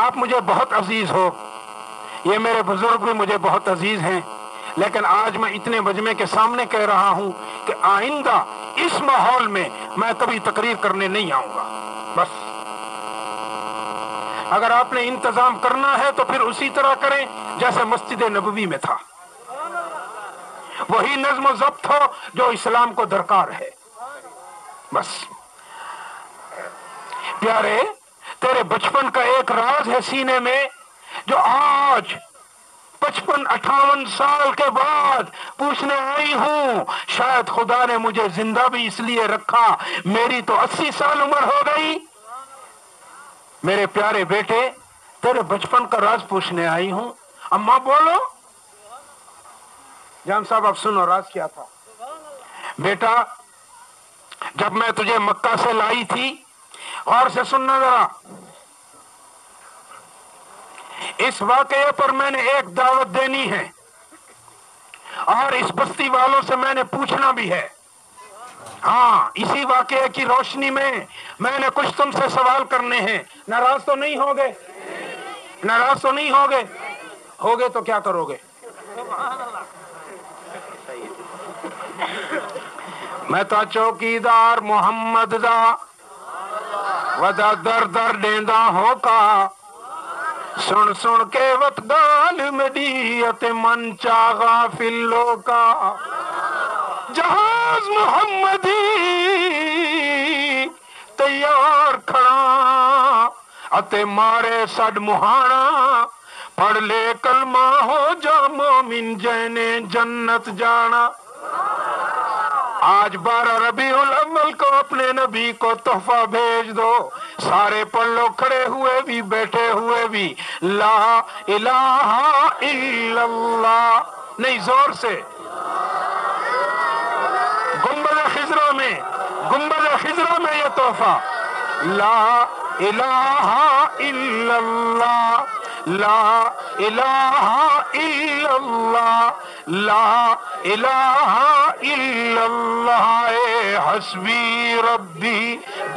آپ مجھے بہت عزیز ہو، یہ میرے بزرگ بھی مجھے بہت عزیز ہیں، لیکن آج میں اتنے مجمع کے سامنے کہہ رہا ہوں کہ آئندہ اس ماحول میں میں کبھی تقریر کرنے نہیں آؤں گا۔ بس اگر آپ نے انتظام کرنا ہے تو پھر اسی طرح کریں جیسے مسجد نبوی میں تھا، وہی نظم و ضبط ہو جو اسلام کو درکار ہے۔ بس پیارے، تیرے بچپن کا ایک راز ہے سینے میں جو آج 55 58 سال کے بعد پوچھنے آئی ہوں۔ شاید خدا نے مجھے زندہ بھی اس لیے رکھا، میری تو 80 سال عمر ہو گئی۔ میرے پیارے بیٹے، تیرے بچپن کا راز پوچھنے آئی ہوں۔ اماں بولو۔ جان صاحب اب سنو راز کیا تھا۔ بیٹا، جب میں تجھے مکہ سے لائی تھی، غور سے سننا ذرا، اس واقعے پر میں نے ایک دعوت دینی ہے۔ اور اس بستی والوں سے میں نے پوچھنا بھی ہے. ہاں، اسی واقعے کی روشنی میں نے کچھ تم سے سوال کرنے ہیں. ناراض تو نہیں ہوگے؟ ناراض تو نہیں ہوگے؟ ہوگے تو کیا کرو گے؟ میں تا چوکیدار محمد دا ودا در در ڈیندا ہو کا سن سن کے وت گال مڈیت من چا غافل لوکا جہاز محمدی تیار کھڑا اتے مارے سڈ مہانا پڑھ لے کلمہ ہو جا مومن جینے جنت جانا. آج 12 ربیع الاول کو اپنے نبی کو تحفہ بھیج دو. سارے پڑھ لو، کھڑے ہوئے بھی بیٹھے ہوئے بھی. لا الہ الا اللہ. نہیں، زور سے. گنبد خضرا میں یہ تحفہ. لا الہ الا اللہ، لا الہ الا اللہ، لا الہ الا اللہ. حسبی ربی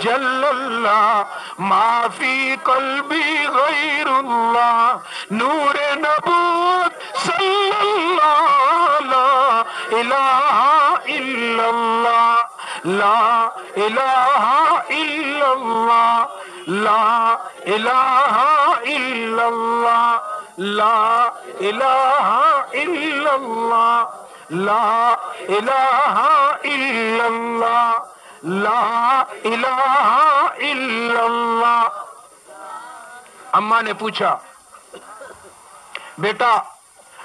جل اللہ ما فی قلبی غیر اللہ. نور نبوت صلی اللہ. لا الہ الا اللہ، لا الہ الا اللہ، لا الہ الا اللہ، لا الہ الا اللہ، لا الہ الا اللہ، لا الہ الا اللہ. اماں نے پوچھا، بیٹا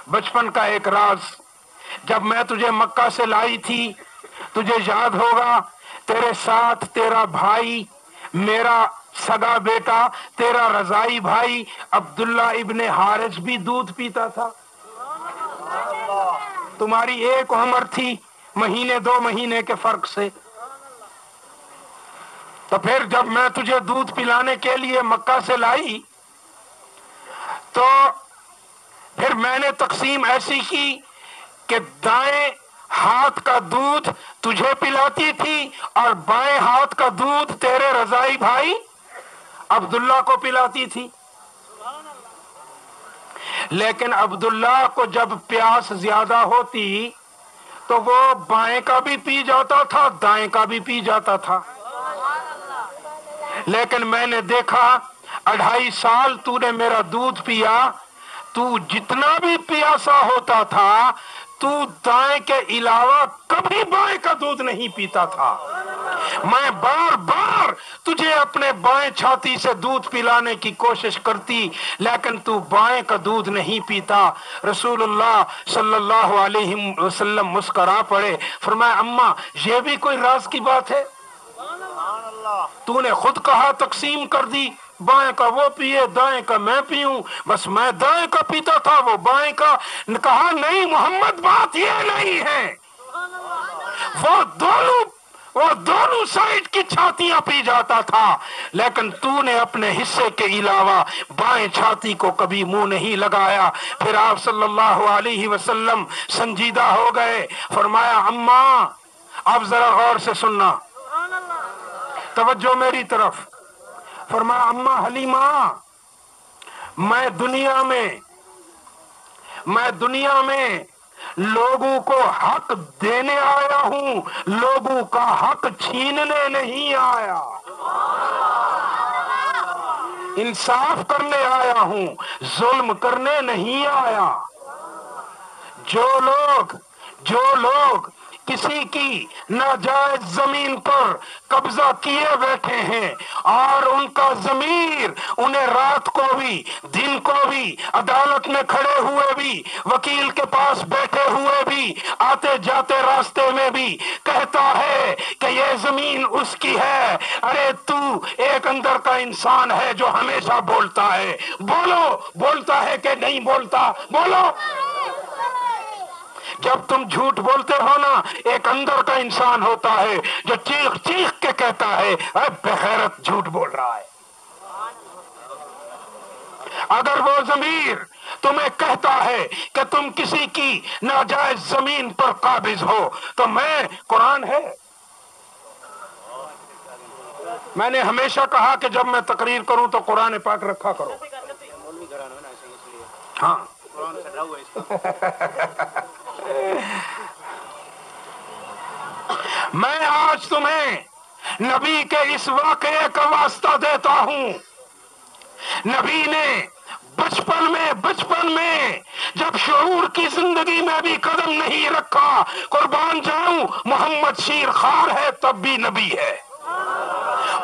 بچپن کا ایک راز، جب میں تجھے مکہ سے لائی تھی تجھے یاد ہوگا، تیرے ساتھ تیرا بھائی، میرا سگا بیٹا، تیرا رضائی بھائی عبداللہ ابن حارث بھی دودھ پیتا تھا. تمہاری ایک عمر تھی، مہینے 2 مہینے کے فرق سے. تو پھر جب میں تجھے دودھ پلانے کے لیے مکہ سے لائی تو پھر میں نے تقسیم ایسی کی کہ دائیں ہاتھ کا دودھ تجھے پلاتی تھی اور بائیں ہاتھ کا دودھ تیرے رضائی بھائی عبداللہ کو پلاتی تھی. لیکن عبداللہ کو جب پیاس زیادہ ہوتی تو وہ بائیں کا بھی پی جاتا تھا، دائیں کا بھی پی جاتا تھا. لیکن میں نے دیکھا 2.5 سال تو نے میرا دودھ پیا، تو جتنا بھی پیاسا ہوتا تھا تو دائیں کے علاوہ کبھی بائیں کا دودھ نہیں پیتا تھا. میں بار بار تجھے اپنے بائیں چھاتی سے دودھ پلانے کی کوشش کرتی لیکن تو بائیں کا دودھ نہیں پیتا. رسول اللہ صلی اللہ علیہ وسلم مسکرا پڑے، فرمایا اماں یہ بھی کوئی راز کی بات ہے؟ تو نے خود کہا تقسیم کر دی، بائیں کا وہ پیے دائیں کا میں پیوں، بس میں دائیں کا پیتا تھا وہ بائیں کا. کہا نہیں محمد بات یہ نہیں ہے، وہ دونوں سائڈ کی چھاتیاں پی جاتا تھا لیکن تو نے اپنے حصے کے علاوہ بائیں چھاتی کو کبھی منہ نہیں لگایا. پھر آپ صلی اللہ علیہ وسلم سنجیدہ ہو گئے، فرمایا اماں اب ذرا غور سے سننا، توجہ میری طرف. فرمایا اماں حلیمہ میں دنیا میں لوگوں کو حق دینے آیا ہوں، لوگوں کا حق چھیننے نہیں آیا. انصاف کرنے آیا ہوں، ظلم کرنے نہیں آیا. جو لوگ کسی کی ناجائز زمین پر قبضہ کیے بیٹھے ہیں اور ان کا ضمیر انہیں رات کو بھی دن کو بھی عدالت میں کھڑے ہوئے بھی وکیل کے پاس بیٹھے ہوئے بھی آتے جاتے راستے میں بھی کہتا ہے کہ یہ زمین اس کی ہے، ارے تو ایک اندر کا انسان ہے جو ہمیشہ بولتا ہے. بولتا ہے کہ نہیں بولتا؟ بولو. جب تم جھوٹ بولتے ہو نا ایک اندر کا انسان ہوتا ہے جو چیخ چیخ کے کہتا ہے اے بغیرت جھوٹ بول رہا ہے. اگر وہ ضمیر تمہیں کہتا ہے کہ تم کسی کی ناجائز زمین پر قابض ہو تو میں قرآن ہے. میں نے ہمیشہ کہا کہ جب میں تقریر کروں تو قرآن پاک رکھا کرو. ہاں میں آج تمہیں نبی کے اس واقعے کا واسطہ دیتا ہوں. نبی نے بچپن میں جب شعور کی زندگی میں بھی قدم نہیں رکھا، قربان جاؤں محمد شیر خوار ہے تب بھی نبی ہے،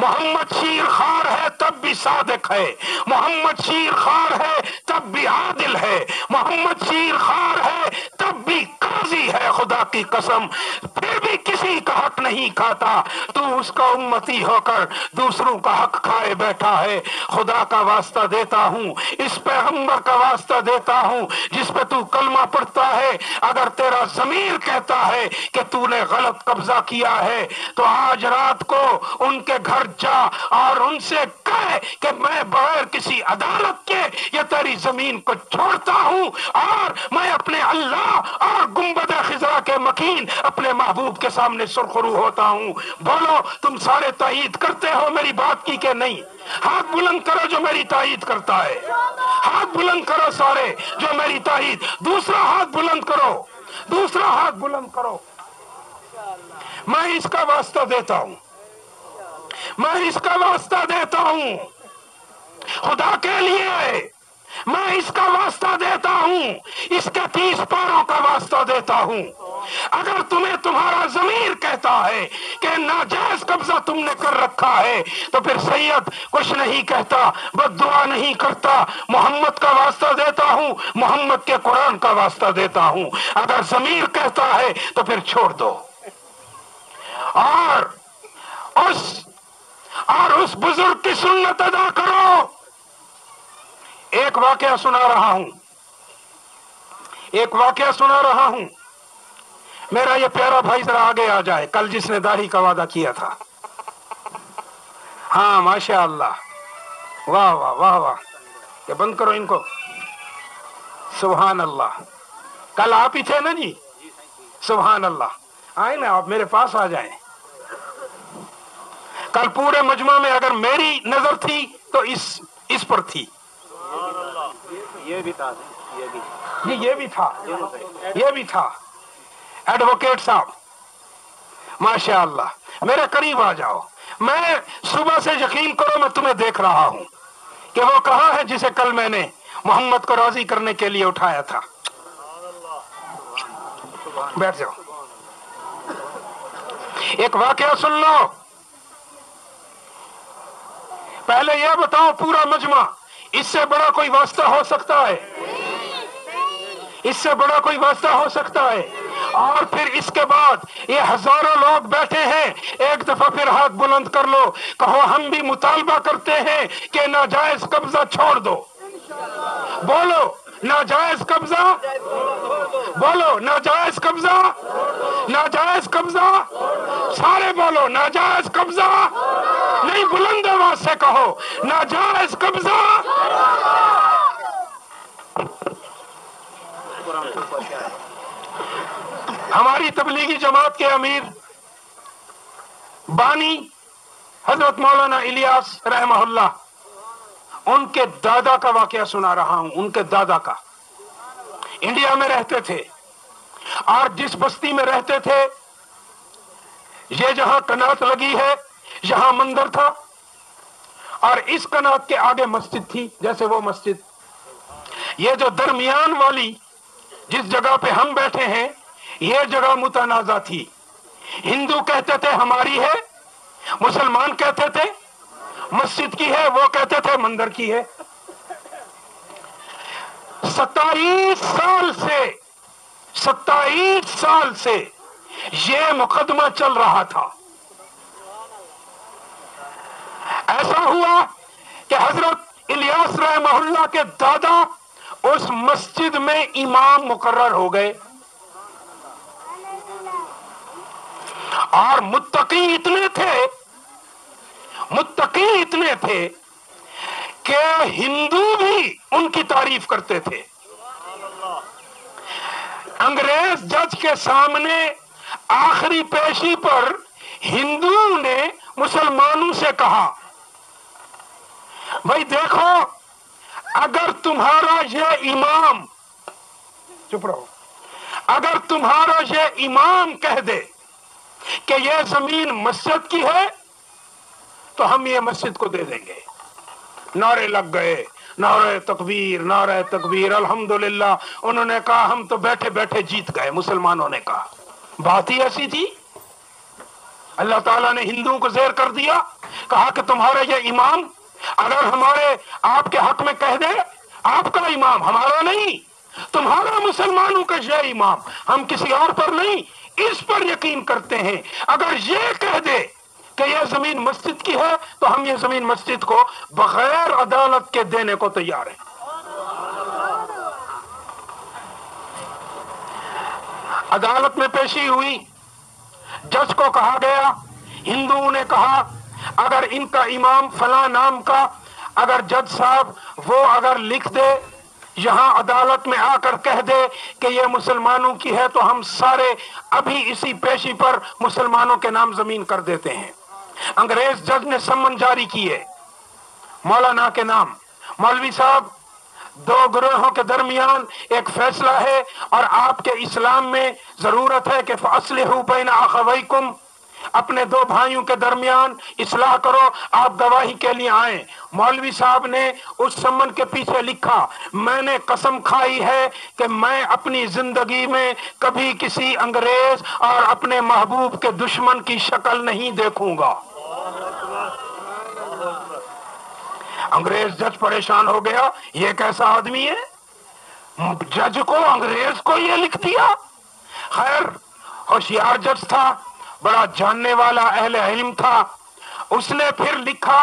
محمد شیر خوار ہے تب بھی صادق ہے، محمد شیر خوار ہے تب بھی عادل ہے، محمد شیر خوار ہے تب بھی قاضی ہے. خدا کی قسم پھر بھی کسی کا حق نہیں کھاتا. تو اس کا امتی ہو کر دوسروں کا حق کھائے بیٹھا ہے. خدا کا واسطہ دیتا ہوں، اس پیغمبر کا واسطہ دیتا ہوں جس پہ تو کلمہ پڑھتا ہے، اگر تیرا ضمیر کہتا ہے کہ تو نے غلط قبضہ کیا ہے تو آج رات کو ان کے گھر جا اور ان سے کہے کہ میں بغیر کسی عدالت کے یہ تیری زمین کو چھوڑتا ہوں اور میں اپنے اللہ اور گنبد خضرا کے مکین اپنے محبوب کے سامنے سرخرو ہوتا ہوں. بولو تم سارے تائید کرتے ہو میری بات کی کہ نہیں؟ ہاتھ بلند کرو جو میری تائید کرتا ہے، ہاتھ بلند کرو سارے جو میری تائید. دوسرا ہاتھ بلند کرو، دوسرا ہاتھ بلند کرو. میں اس کا واسطہ دیتا ہوں، میں اس کا واسطہ دیتا ہوں، خدا کے لیے میں اس کا واسطہ دیتا ہوں، اس کے 30 پاروں کا واسطہ دیتا ہوں. اگر تمہیں تمہارا ضمیر کہتا ہے کہ ناجائز قبضہ تم نے کر رکھا ہے تو پھر سید کچھ نہیں کہتا، بد دعا نہیں کرتا. محمد کا واسطہ دیتا ہوں، محمد کے قرآن کا واسطہ دیتا ہوں. اگر ضمیر کہتا ہے تو پھر چھوڑ دو اور اس بزرگ کی سنت ادا کرو. ایک واقعہ سنا رہا ہوں. میرا یہ پیارا بھائی ذرا آگے آ جائے، کل جس نے داڑھی کا وعدہ کیا تھا. ہاں ماشاء اللہ، واہ واہ واہ واہ. یہ بند کرو ان کو. سبحان اللہ. کل آپ ہی تھے نا جی؟ سبحان اللہ. آئے نا آپ میرے پاس آ جائیں. کل پورے مجمع میں اگر میری نظر تھی تو اس پر تھی. یہ بھی تھا، یہ بھی تھا. ایڈوکیٹ صاحب ماشاء اللہ میرے قریب آ جاؤ. میں صبح سے یقین کرو میں تمہیں دیکھ رہا ہوں کہ وہ کہاں ہے جسے کل میں نے محمد کو راضی کرنے کے لیے اٹھایا تھا. بیٹھ جاؤ. ایک واقعہ سن لو. پہلے یہ بتاؤ پورا مجمع، اس سے بڑا کوئی واسطہ ہو سکتا ہے؟ اس سے بڑا کوئی واسطہ ہو سکتا ہے؟ اور پھر اس کے بعد یہ ہزاروں لوگ بیٹھے ہیں، ایک دفعہ پھر ہاتھ بلند کر لو، کہو ہم بھی مطالبہ کرتے ہیں کہ ناجائز قبضہ چھوڑ دو. بولو ناجائز قبضہ، بولو ناجائز قبضہ، ناجائز قبضہ. سارے بولو ناجائز قبضہ. نہیں بلند آواز سے کہو ناجائز قبضہ. ہماری تبلیغی جماعت کے امیر بانی حضرت مولانا الیاس رحمہ اللہ، ان کے دادا کا واقعہ سنا رہا ہوں. ان کے دادا کا. انڈیا میں رہتے تھے اور جس بستی میں رہتے تھے یہ جہاں کنات لگی ہے یہاں مندر تھا اور اس کنات کے آگے مسجد تھی. جیسے وہ مسجد، یہ جو درمیان والی جس جگہ پہ ہم بیٹھے ہیں یہ جگہ متنازع تھی. ہندو کہتے تھے ہماری ہے، مسلمان کہتے تھے مسجد کی ہے، وہ کہتے تھے مندر کی ہے. 27 سال سے یہ مقدمہ چل رہا تھا. ایسا ہوا کہ حضرت الیاس رحمہ اللہ کے دادا اس مسجد میں امام مقرر ہو گئے اور متقی اتنے تھے کہ ہندو بھی ان کی تعریف کرتے تھے۔ انگریز جج کے سامنے آخری پیشی پر ہندوؤں نے مسلمانوں سے کہا، بھائی دیکھو، اگر تمہارا یہ امام، چپ رہو، اگر تمہارا یہ امام کہہ دے کہ یہ زمین مسجد کی ہے تو ہم یہ مسجد کو دے دیں گے۔ نعرے لگ گئے، نعرہ تکبیر، نعرہ تکبیر، الحمدللہ۔ انہوں نے کہا ہم تو بیٹھے بیٹھے جیت گئے۔ مسلمانوں نے کہا بات ہی ایسی تھی۔ اللہ تعالیٰ نے ہندوؤں کو زیر کر دیا، کہا کہ تمہارا یہ امام اگر ہمارے آپ کے حق میں کہہ دے، آپ کا امام، ہمارا نہیں، تمہارا مسلمانوں کا یہ امام، ہم کسی اور پر نہیں، اس پر یقین کرتے ہیں، اگر یہ کہہ دے کہ یہ زمین مسجد کی ہے تو ہم یہ زمین مسجد کو بغیر عدالت کے دینے کو تیار ہیں۔ عدالت میں پیشی ہوئی، جج کو کہا گیا، ہندوؤں نے کہا اگر ان کا امام فلاں نام کا، اگر جج صاحب وہ اگر لکھ دے، یہاں عدالت میں آ کر کہہ دے کہ یہ مسلمانوں کی ہے تو ہم سارے ابھی اسی پیشی پر مسلمانوں کے نام زمین کر دیتے ہیں۔ انگریز جج نے سمن جاری کیے مولانا کے نام، مولوی صاحب دو گروہوں کے درمیان ایک فیصلہ ہے اور آپ کے اسلام میں ضرورت ہے کہ فَأَصْلِحُوا بَيْنَ أَخَوَيْكُمْ، اپنے دو بھائیوں کے درمیان اصلاح کرو، آپ گواہی کے لیے آئیں۔ مولوی صاحب نے اس سمن کے پیچھے لکھا، میں نے قسم کھائی ہے کہ میں اپنی زندگی میں کبھی کسی انگریز اور اپنے محبوب کے دشمن کی شکل نہیں دیکھوں گا۔ انگریز جج پریشان ہو گیا، یہ کیسا آدمی ہے، جج کو انگریز کو یہ لکھ دیا۔ خیر ہوشیار جج تھا، بڑا جاننے والا اہل علم تھا، اس نے پھر لکھا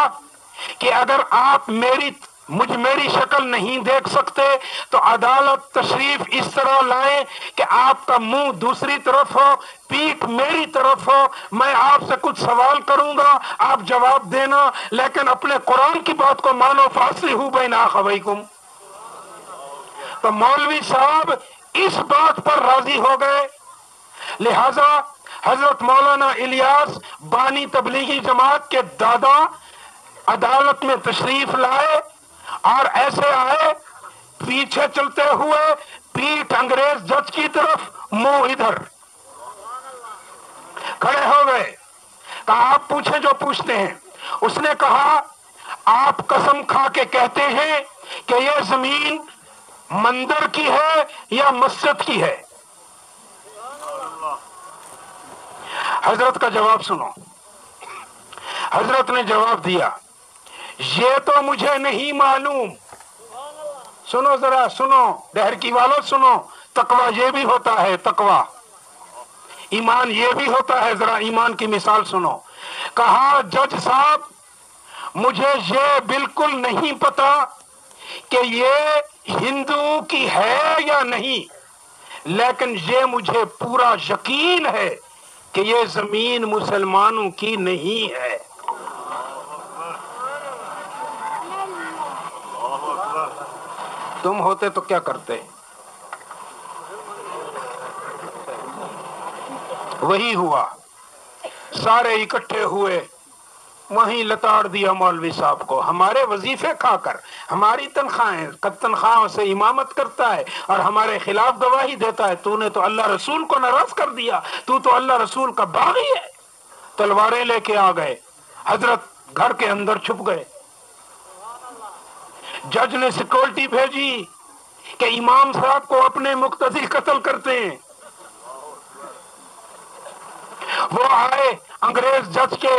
کہ اگر آپ میری شکل نہیں دیکھ سکتے تو عدالت تشریف اس طرح لائیں کہ آپ کا منہ دوسری طرف ہو، پیٹھ میری طرف ہو، میں آپ سے کچھ سوال کروں گا، آپ جواب دینا، لیکن اپنے قرآن کی بات کو مانو، فَأَصْلِحُوا بَيْنَ أَخَوَيْكُمْ۔ تو مولوی صاحب اس بات پر راضی ہو گئے، لہذا حضرت مولانا الیاس بانی تبلیغی جماعت کے دادا عدالت میں تشریف لائے اور ایسے آئے پیچھے چلتے ہوئے، پیٹھ انگریز جج کی طرف، منہ ادھر، کھڑے ہو گئے، کہا آپ پوچھیں جو پوچھتے ہیں۔ اس نے کہا آپ قسم کھا کے کہتے ہیں کہ یہ زمین مندر کی ہے یا مسجد کی ہے؟ حضرت کا جواب سنو۔ حضرت نے جواب دیا، یہ تو مجھے نہیں معلوم۔ سنو ذرا، سنو ڈہر کی والو، سنو، تقوی یہ بھی ہوتا ہے، تقوی ایمان یہ بھی ہوتا ہے، ذرا ایمان کی مثال سنو۔ کہا جج صاحب مجھے یہ بالکل نہیں پتا کہ یہ ہندوؤں کی ہے یا نہیں، لیکن یہ مجھے پورا یقین ہے کہ یہ زمین مسلمانوں کی نہیں ہے۔ تم ہوتے تو کیا کرتے؟ وہی ہوا، سارے اکٹھے ہوئے، وہیں لتاڑ دیا مولوی صاحب کو، ہمارے وظیفے کھا کر، ہماری تنخواہوں سے امامت کرتا ہے اور ہمارے خلاف گواہی دیتا ہے، تو نے تو اللہ رسول کو ناراض کر دیا، تو اللہ رسول کا باغی ہے۔ تلواریں لے کے آ گئے، حضرت گھر کے اندر چھپ گئے۔ جج نے سیکورٹی بھیجی کہ امام صاحب کو اپنے مقتدی قتل کرتے ہیں۔ وہ آئے انگریز جج کے،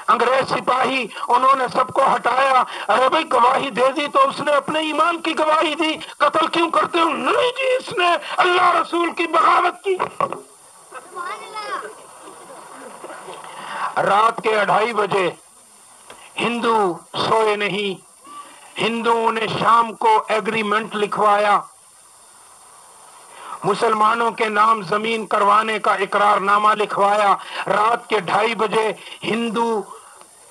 انگریز سپاہی، انہوں نے سب کو ہٹایا، ارے بھائی گواہی دے دی تو اس نے اپنے ایمان کی گواہی دی، قتل کیوں کرتے ہو؟ نہیں جی اس نے اللہ رسول کی بغاوت کی۔ رات کے 2:30 بجے ہندو سوئے نہیں، ہندوؤں نے شام کو ایگریمنٹ لکھوایا، مسلمانوں کے نام زمین کروانے کا اقرار نامہ لکھوایا۔ رات کے 2:30 بجے ہندو